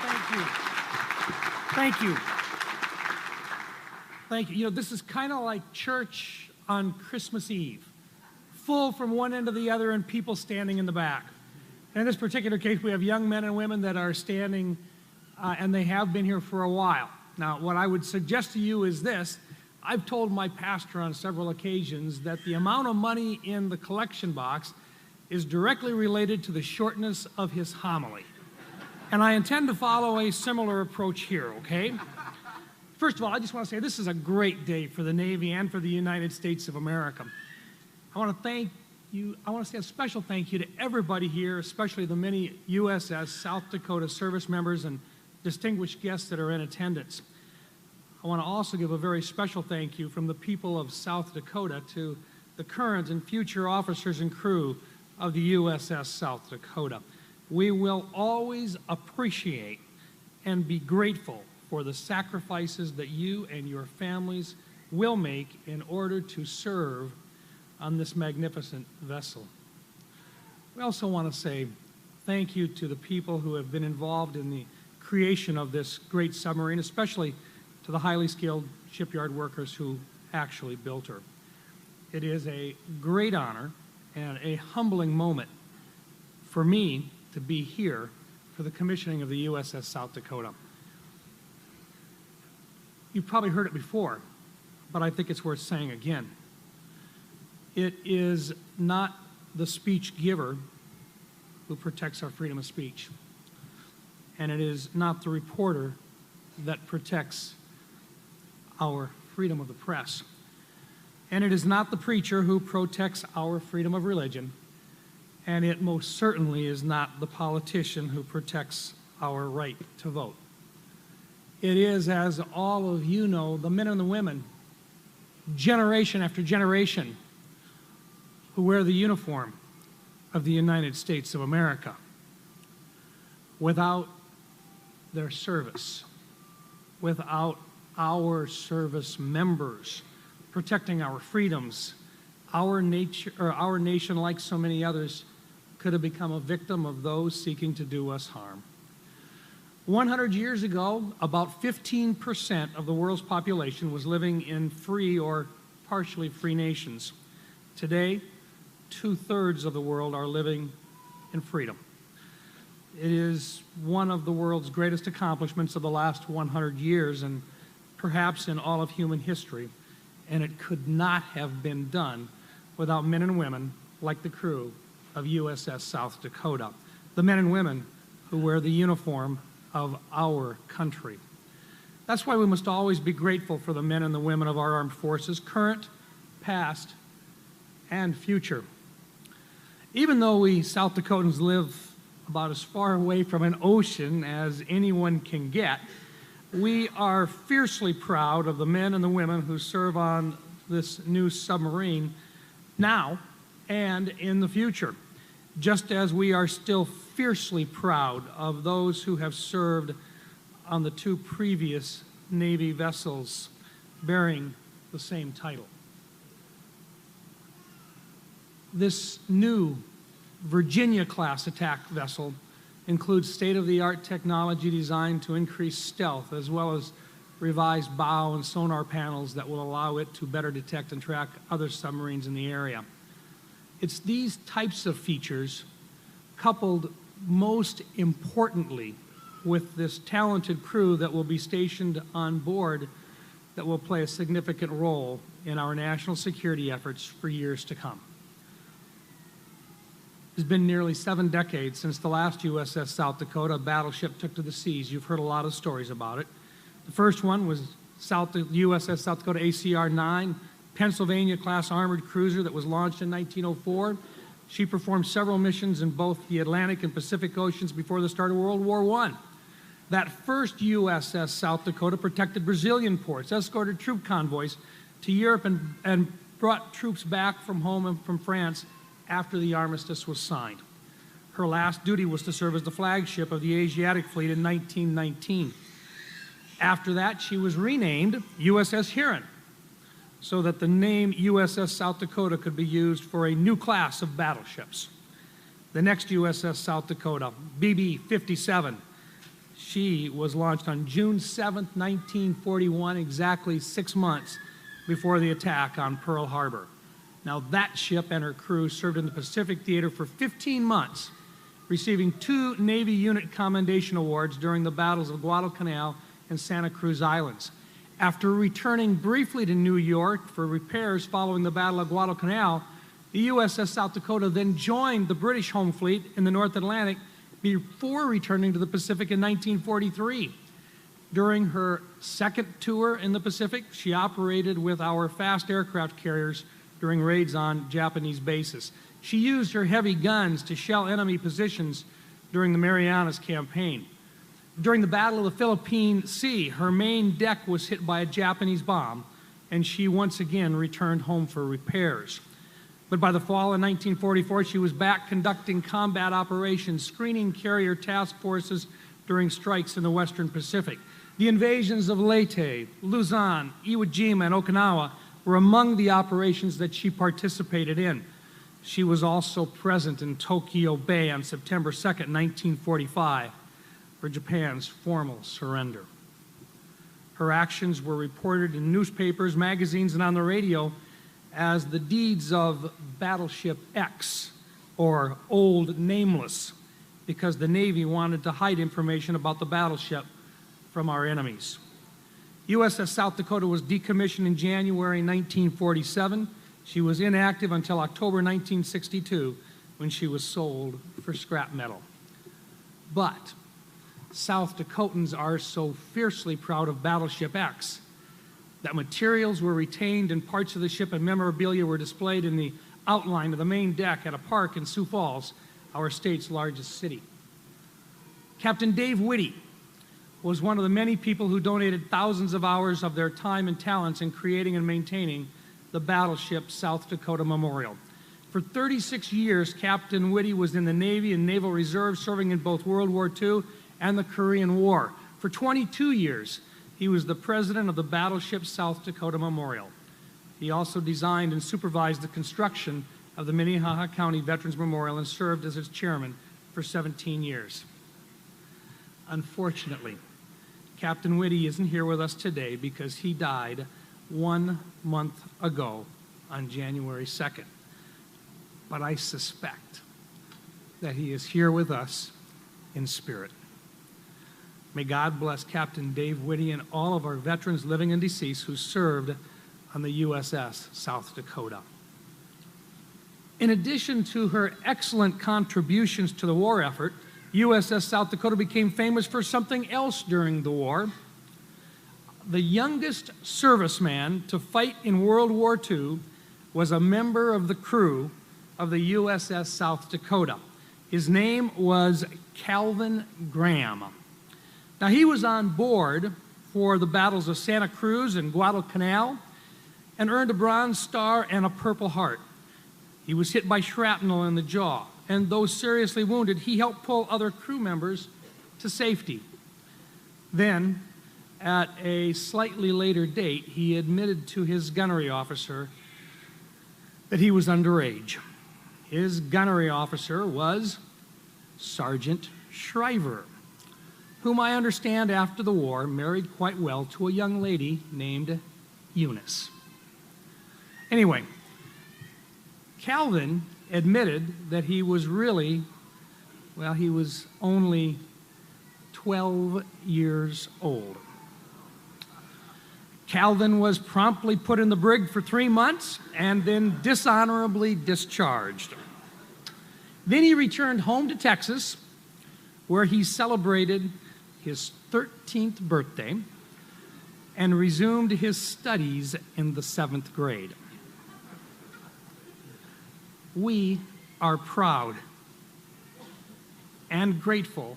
Thank you. Thank you. Thank you. You know, this is kind of like church on Christmas Eve. Full from one end to the other and people standing in the back. And in this particular case, we have young men and women that are standing, and they have been here for a while. Now, what I would suggest to you is this. I've told my pastor on several occasions that the amount of money in the collection box is directly related to the shortness of his homily. And I intend to follow a similar approach here, okay? First of all, I just want to say this is a great day for the Navy and for the United States of America. I want to thank you. I want to say a special thank you to everybody here, especially the many USS South Dakota service members and distinguished guests that are in attendance. I want to also give a very special thank you from the people of South Dakota to the current and future officers and crew of the USS South Dakota. We will always appreciate and be grateful for the sacrifices that you and your families will make in order to serve on this magnificent vessel. We also want to say thank you to the people who have been involved in the creation of this great submarine, especially to the highly skilled shipyard workers who actually built her. It is a great honor and a humbling moment for me to be here for the commissioning of the USS South Dakota. You've probably heard it before, but I think it's worth saying again. It is not the speech giver who protects our freedom of speech, and it is not the reporter that protects our freedom of the press, and it is not the preacher who protects our freedom of religion, and it most certainly is not the politician who protects our right to vote. It is, as all of you know, the men and the women, generation after generation, who wear the uniform of the United States of America. Without their service, without our service members protecting our freedoms, our nation, like so many others, could have become a victim of those seeking to do us harm. 100 years ago, about 15% of the world's population was living in free or partially free nations. Today, 2/3 of the world are living in freedom. It is one of the world's greatest accomplishments of the last 100 years and perhaps in all of human history, and it could not have been done without men and women like the crew of USS South Dakota, the men and women who wear the uniform of our country. That's why we must always be grateful for the men and the women of our armed forces, current, past, and future. Even though we South Dakotans live about as far away from an ocean as anyone can get, we are fiercely proud of the men and the women who serve on this new submarine now and in the future, just as we are still fiercely proud of those who have served on the two previous Navy vessels bearing the same title. This new Virginia-class attack vessel includes state-of-the-art technology designed to increase stealth, as well as revised bow and sonar panels that will allow it to better detect and track other submarines in the area. It's these types of features, coupled most importantly with this talented crew that will be stationed on board, that will play a significant role in our national security efforts for years to come. It's been nearly 7 decades since the last USS South Dakota battleship took to the seas. You've heard a lot of stories about it. The first one was USS South Dakota ACR-9, Pennsylvania-class armored cruiser that was launched in 1904. She performed several missions in both the Atlantic and Pacific Oceans before the start of World War I. That first USS South Dakota protected Brazilian ports, escorted troop convoys to Europe, and brought troops back from home and from France after the armistice was signed. Her last duty was to serve as the flagship of the Asiatic Fleet in 1919. After that, she was renamed USS Huron, so that the name USS South Dakota could be used for a new class of battleships. The next USS South Dakota, BB-57, she was launched on June 7, 1941, exactly 6 months before the attack on Pearl Harbor. Now, that ship and her crew served in the Pacific Theater for 15 months, receiving 2 Navy Unit Commendation Awards during the battles of Guadalcanal and Santa Cruz Islands. After returning briefly to New York for repairs following the Battle of Guadalcanal, the USS South Dakota then joined the British home fleet in the North Atlantic before returning to the Pacific in 1943. During her second tour in the Pacific, she operated with our fast aircraft carriers during raids on Japanese bases. She used her heavy guns to shell enemy positions during the Marianas Campaign. During the Battle of the Philippine Sea, her main deck was hit by a Japanese bomb, and she once again returned home for repairs. But by the fall of 1944, she was back conducting combat operations, screening carrier task forces during strikes in the Western Pacific. The invasions of Leyte, Luzon, Iwo Jima, and Okinawa were among the operations that she participated in. She was also present in Tokyo Bay on September 2nd, 1945, for Japan's formal surrender. Her actions were reported in newspapers, magazines, and on the radio as the deeds of Battleship X, or Old Nameless, because the Navy wanted to hide information about the battleship from our enemies. USS South Dakota was decommissioned in January 1947. She was inactive until October 1962, when she was sold for scrap metal. But South Dakotans are so fiercely proud of Battleship X that materials were retained and parts of the ship and memorabilia were displayed in the outline of the main deck at a park in Sioux Falls, our state's largest city. Captain Dave Whitty was one of the many people who donated thousands of hours of their time and talents in creating and maintaining the Battleship South Dakota Memorial. For 36 years, Captain Whitty was in the Navy and Naval Reserve, serving in both World War II and the Korean War. For 22 years, he was the president of the Battleship South Dakota Memorial. He also designed and supervised the construction of the Minnehaha County Veterans Memorial and served as its chairman for 17 years. Unfortunately, Captain Whitty isn't here with us today because he died 1 month ago on January 2nd. But I suspect that he is here with us in spirit. May God bless Captain Dave Whitty and all of our veterans living and deceased who served on the USS South Dakota. In addition to her excellent contributions to the war effort, USS South Dakota became famous for something else during the war. The youngest serviceman to fight in World War II was a member of the crew of the USS South Dakota. His name was Calvin Graham. Now, he was on board for the battles of Santa Cruz and Guadalcanal and earned a Bronze Star and a Purple Heart. He was hit by shrapnel in the jaw, and though seriously wounded, he helped pull other crew members to safety. Then, at a slightly later date, he admitted to his gunnery officer that he was underage. His gunnery officer was Sergeant Shriver, whom I understand after the war married quite well to a young lady named Eunice. Anyway, Calvin admitted that he was really, well, he was only 12 years old. Calvin was promptly put in the brig for 3 months and then dishonorably discharged. Then he returned home to Texas, where he celebrated his 13th birthday and resumed his studies in the 7th grade. We are proud and grateful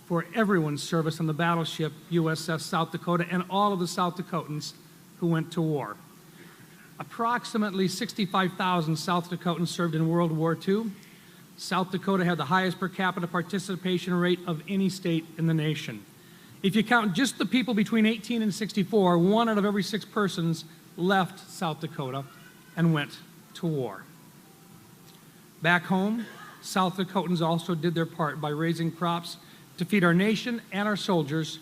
for everyone's service on the battleship USS South Dakota and all of the South Dakotans who went to war. Approximately 65,000 South Dakotans served in World War II. South Dakota had the highest per capita participation rate of any state in the nation. If you count just the people between 18 and 64, 1 out of every 6 persons left South Dakota and went to war. Back home, South Dakotans also did their part by raising crops to feed our nation and our soldiers,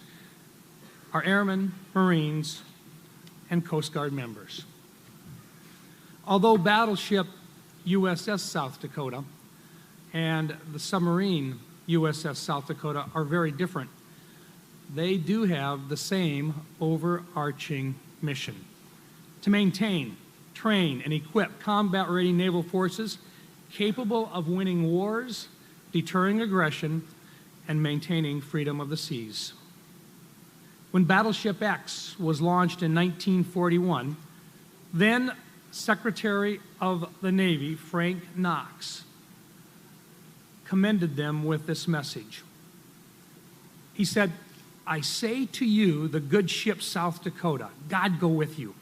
our airmen, Marines, and Coast Guard members. Although battleship USS South Dakota and the submarine USS South Dakota are very different, they do have the same overarching mission: to maintain, train, and equip combat-ready naval forces capable of winning wars, deterring aggression, and maintaining freedom of the seas. When Battleship X was launched in 1941, then Secretary of the Navy, Frank Knox, commended them with this message. He said, "I say to you, the good ship South Dakota, God go with you,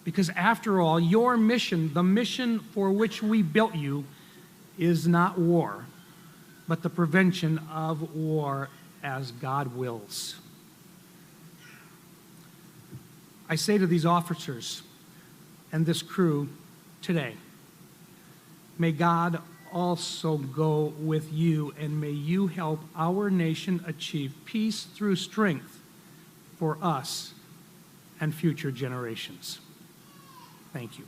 because after all, your mission, the mission for which we built you, is not war, but the prevention of war as God wills." I say to these officers and this crew today, may God also go with you, and may you help our nation achieve peace through strength for us and future generations. Thank you.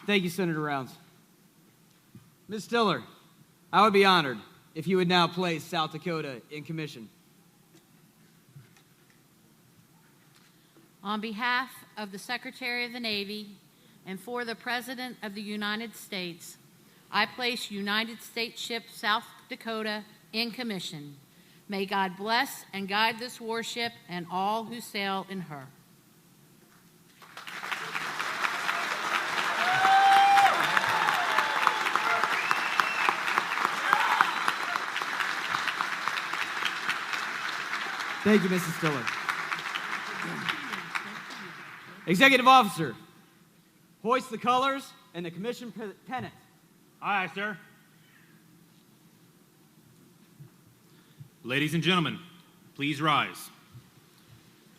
Thank you, Senator Rounds. Ms. Stiller, I would be honored if you would now place South Dakota in commission. On behalf of the Secretary of the Navy and for the President of the United States, I place United States Ship South Dakota in commission. May God bless and guide this warship and all who sail in her. Thank you, Mrs. Stiller. Executive Officer, hoist the colors and the commission pennant. Aye, sir. Ladies and gentlemen, please rise.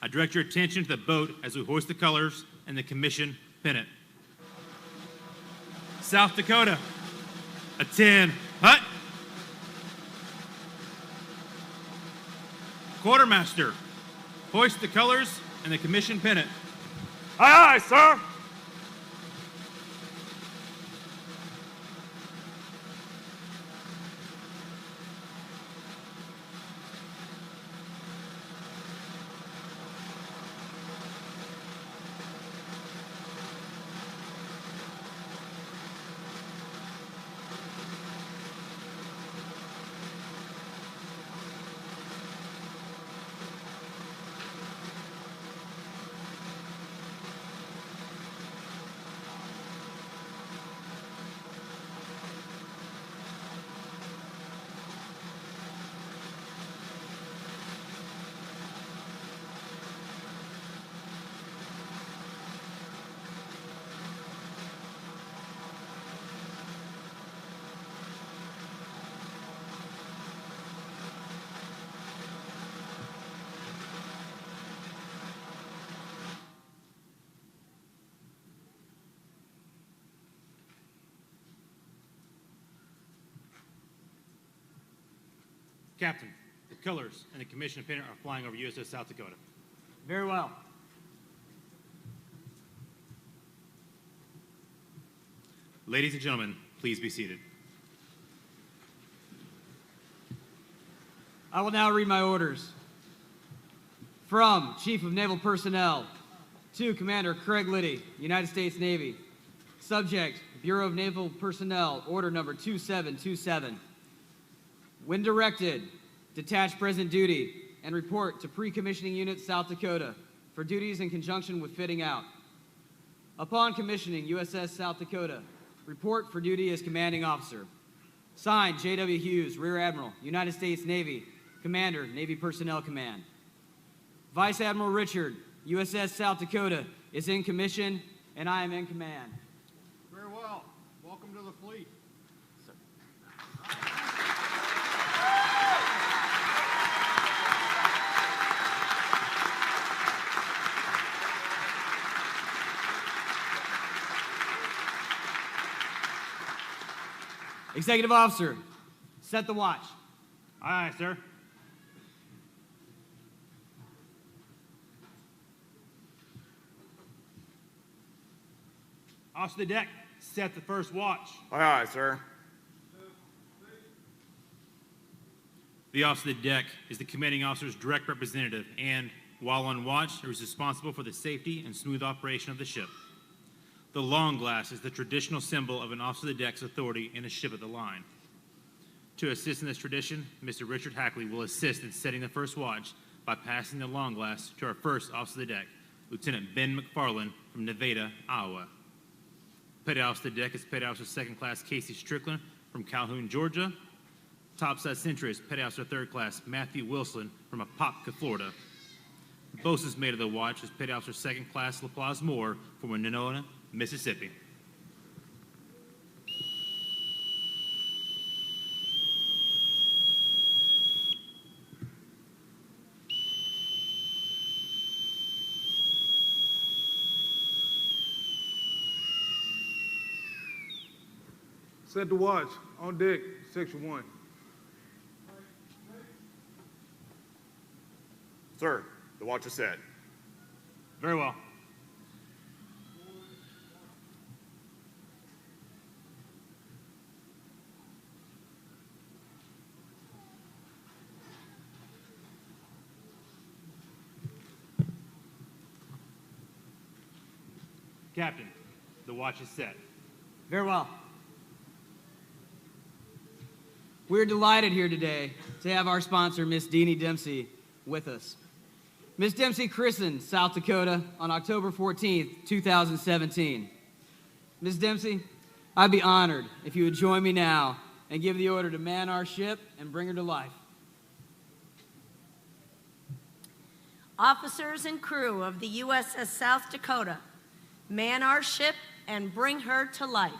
I direct your attention to the boat as we hoist the colors and the commission pennant. South Dakota, a 10 hut. Quartermaster, hoist the colors and the commission pennant. Aye, aye, sir. Captain, the colors and the commission pennant are flying over USS South Dakota. Very well. Ladies and gentlemen, please be seated. I will now read my orders. From Chief of Naval Personnel to Commander Craig Liddy, United States Navy. Subject, Bureau of Naval Personnel, Order Number 2727. When directed, detach present duty and report to Pre-Commissioning Unit South Dakota for duties in conjunction with fitting out. Upon commissioning USS South Dakota, report for duty as Commanding Officer. Signed, J.W. Hughes, Rear Admiral, United States Navy, Commander, Navy Personnel Command. Vice Admiral Richard, USS South Dakota is in commission, and I am in command. Very well. Welcome to the fleet. Executive Officer, set the watch. Aye, sir. Off the deck, set the first watch. Aye, aye, sir. The officer of the deck is the commanding officer's direct representative and, while on watch, is responsible for the safety and smooth operation of the ship. The long glass is the traditional symbol of an officer of the deck's authority in a ship at the line. To assist in this tradition, Mr. Richard Hackley will assist in setting the first watch by passing the long glass to our first officer of the deck, Lieutenant Ben McFarland from Nevada, Iowa. Petty Officer of the deck is Petty Officer Second Class Casey Strickland from Calhoun, Georgia. Topside Sentry is Petty Officer Third Class Matthew Wilson from Apopka, Florida. Bosun's mate of the watch is Petty Officer Second Class LaPlace Moore from Winona, Mississippi. Set the watch. On deck, Section 1. Sir, the watch is set. Very well. Captain, the watch is set. Very well. We're delighted here today to have our sponsor, Miss Deanie Dempsey, with us. Miss Dempsey christened South Dakota on October 14th, 2017. Miss Dempsey, I'd be honored if you would join me now and give the order to man our ship and bring her to life. Officers and crew of the USS South Dakota, man our ship and bring her to life.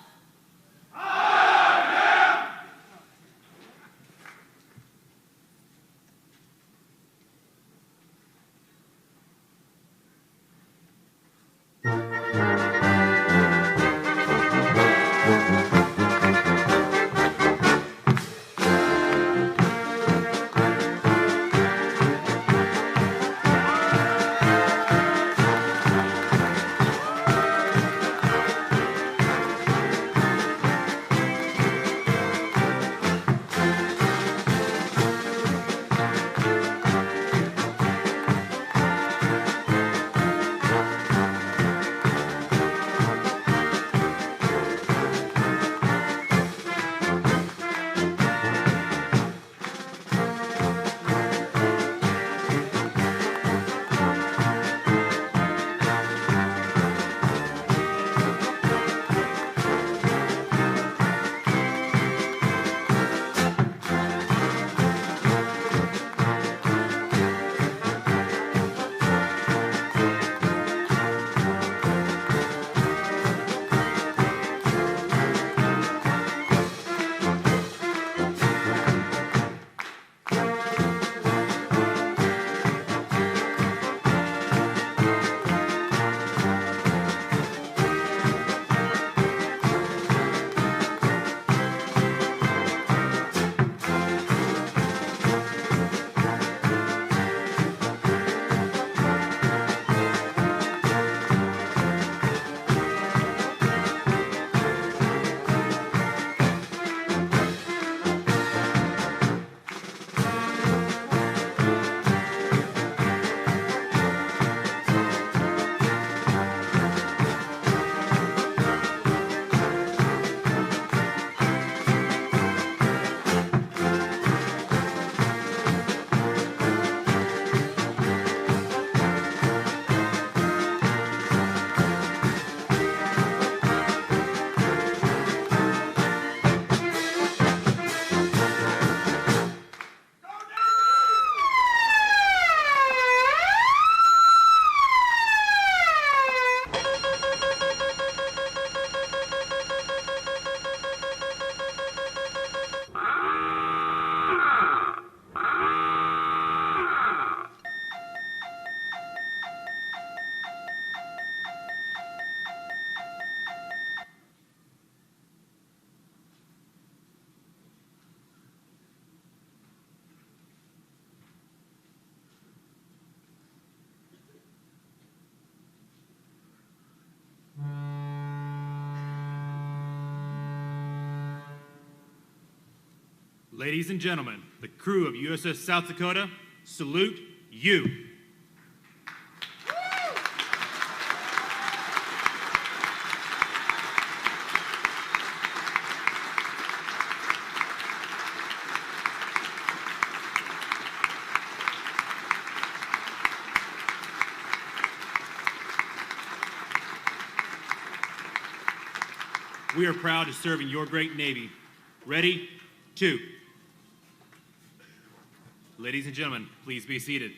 Ladies and gentlemen, the crew of USS South Dakota salute you. We are proud to serve in your great Navy. Ready? 2. Ladies and gentlemen, please be seated.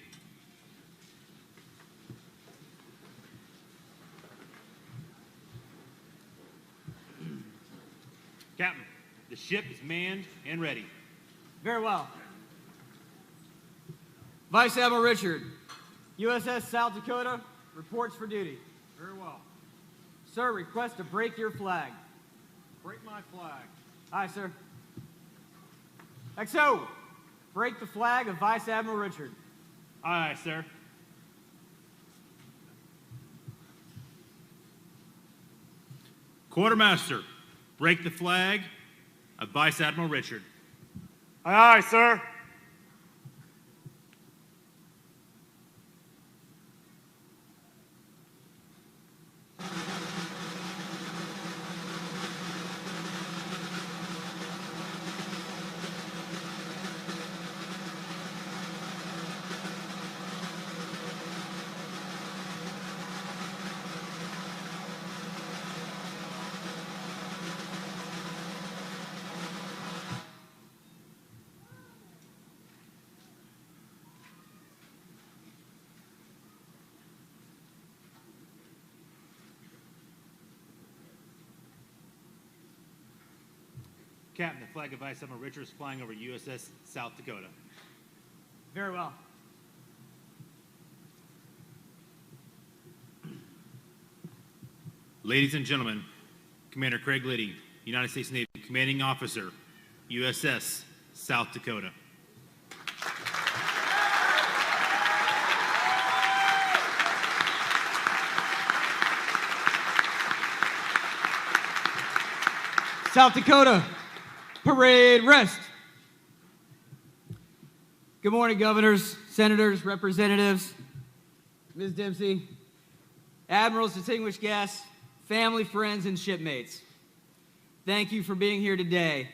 Captain, the ship is manned and ready. Very well. Vice Admiral Richard, USS South Dakota reports for duty. Very well. Sir, request to break your flag. Break my flag. Aye, sir. XO, break the flag of Vice Admiral Richard. Aye, sir. Quartermaster, break the flag of Vice Admiral Richard. Aye, aye, sir. Captain, the flag of Vice Admiral Richard is flying over USS South Dakota. Very well. Ladies and gentlemen, Commander Craig Liddy, United States Navy Commanding Officer, USS South Dakota. South Dakota, parade rest. Good morning, governors, senators, representatives, Ms. Dempsey, admirals, distinguished guests, family, friends, and shipmates. Thank you for being here today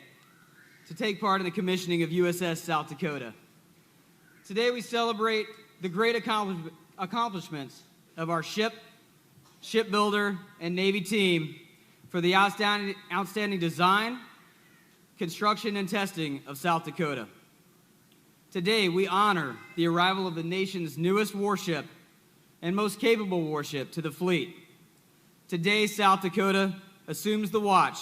to take part in the commissioning of USS South Dakota. Today we celebrate the great accomplishments of our shipbuilder, and Navy team for the outstanding design, construction, and testing of South Dakota. Today, we honor the arrival of the nation's newest warship and most capable warship to the fleet. Today, South Dakota assumes the watch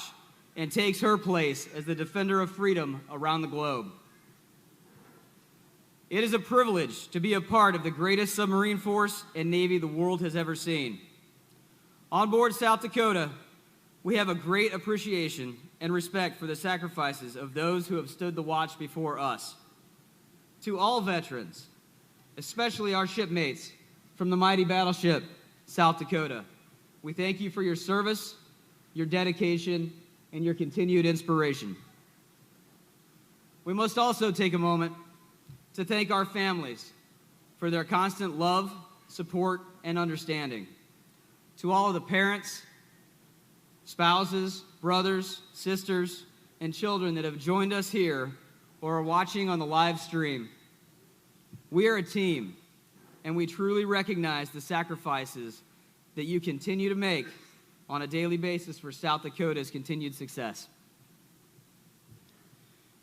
and takes her place as the defender of freedom around the globe. It is a privilege to be a part of the greatest submarine force and Navy the world has ever seen. On board South Dakota, we have a great appreciation and respect for the sacrifices of those who have stood the watch before us. To all veterans, especially our shipmates from the mighty battleship South Dakota, we thank you for your service, your dedication, and your continued inspiration. We must also take a moment to thank our families for their constant love, support, and understanding. To all of the parents, spouses, brothers, sisters, and children that have joined us here or are watching on the live stream, we are a team, and we truly recognize the sacrifices that you continue to make on a daily basis for South Dakota's continued success.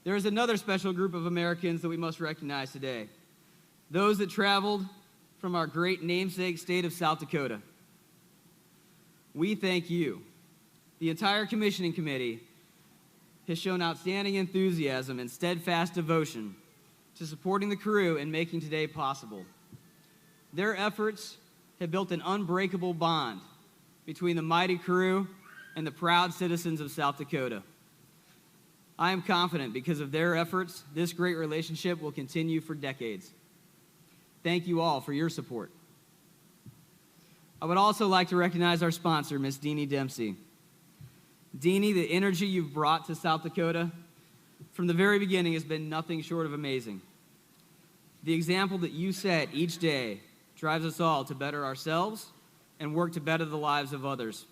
There is another special group of Americans that we must recognize today, those that traveled from our great namesake state of South Dakota. We thank you. The entire commissioning committee has shown outstanding enthusiasm and steadfast devotion to supporting the crew and making today possible. Their efforts have built an unbreakable bond between the mighty crew and the proud citizens of South Dakota. I am confident because of their efforts, this great relationship will continue for decades. Thank you all for your support. I would also like to recognize our sponsor, Ms. Deanie Dempsey. Deanie, the energy you've brought to South Dakota from the very beginning has been nothing short of amazing. The example that you set each day drives us all to better ourselves and work to better the lives of others.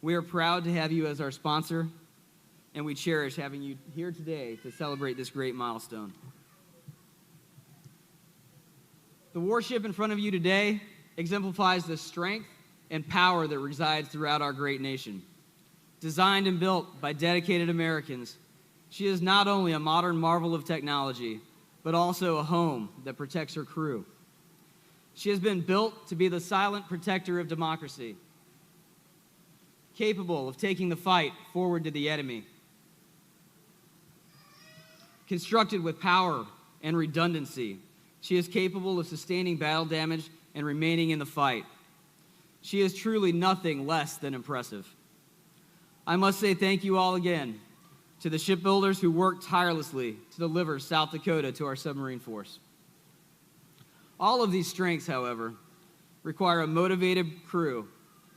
We are proud to have you as our sponsor, and we cherish having you here today to celebrate this great milestone. The warship in front of you today exemplifies the strength and power that resides throughout our great nation. Designed and built by dedicated Americans, she is not only a modern marvel of technology, but also a home that protects her crew. She has been built to be the silent protector of democracy, capable of taking the fight forward to the enemy. Constructed with power and redundancy, she is capable of sustaining battle damage and remaining in the fight. She is truly nothing less than impressive. I must say thank you all again to the shipbuilders who worked tirelessly to deliver South Dakota to our submarine force. All of these strengths, however, require a motivated crew,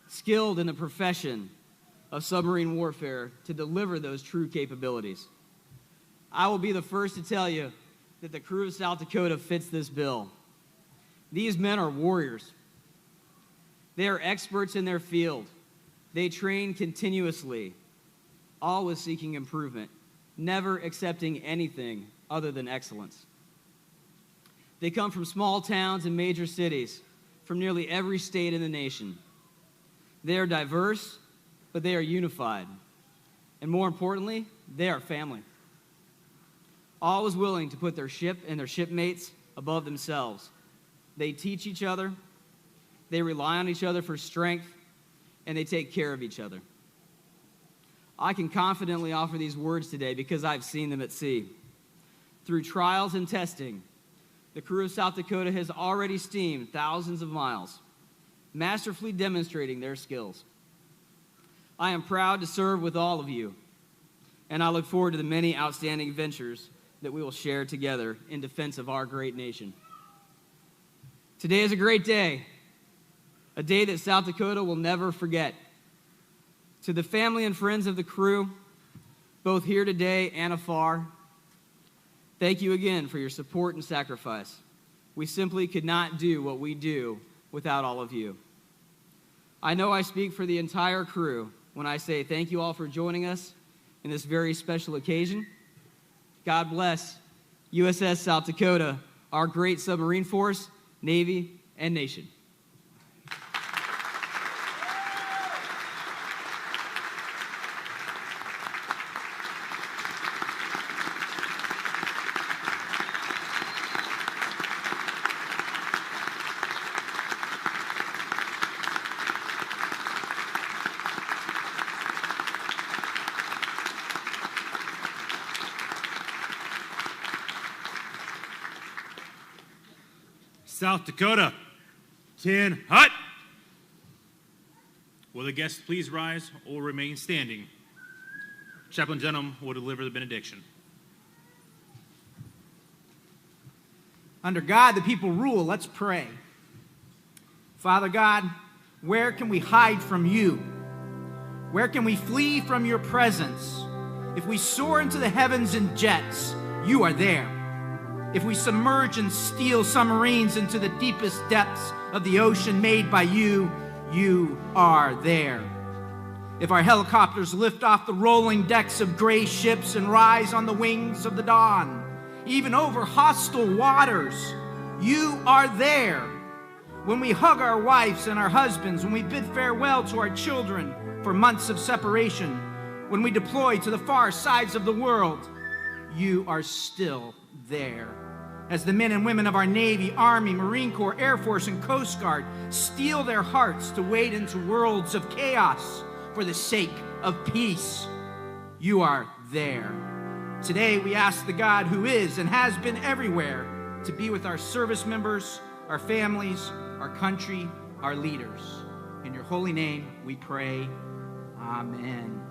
skilled in the profession of submarine warfare to deliver those true capabilities. I will be the first to tell you that the crew of South Dakota fits this bill. These men are warriors. They are experts in their field. They train continuously, always seeking improvement, never accepting anything other than excellence. They come from small towns and major cities, from nearly every state in the nation. They are diverse, but they are unified. And more importantly, they are family. Always willing to put their ship and their shipmates above themselves. They teach each other, they rely on each other for strength, and they take care of each other. I can confidently offer these words today because I've seen them at sea. Through trials and testing, the crew of South Dakota has already steamed thousands of miles, masterfully demonstrating their skills. I am proud to serve with all of you, and I look forward to the many outstanding ventures that we will share together in defense of our great nation. Today is a great day, a day that South Dakota will never forget. To the family and friends of the crew, both here today and afar, thank you again for your support and sacrifice. We simply could not do what we do without all of you. I know I speak for the entire crew when I say thank you all for joining us in this very special occasion. God bless USS South Dakota, our great submarine force, Navy, and nation. South Dakota, Tin Hut. Will the guests please rise or remain standing? Chaplain Dunham will deliver the benediction. Under God, the people rule. Let's pray. Father God, where can we hide from you? Where can we flee from your presence? If we soar into the heavens in jets, you are there. If we submerge and steal submarines into the deepest depths of the ocean made by you, you are there. If our helicopters lift off the rolling decks of gray ships and rise on the wings of the dawn, even over hostile waters, you are there. When we hug our wives and our husbands, when we bid farewell to our children for months of separation, when we deploy to the far sides of the world, you are still there. As the men and women of our Navy, Army, Marine Corps, Air Force, and Coast Guard steel their hearts to wade into worlds of chaos for the sake of peace, you are there. Today, we ask the God who is and has been everywhere to be with our service members, our families, our country, our leaders. In your holy name, we pray. Amen.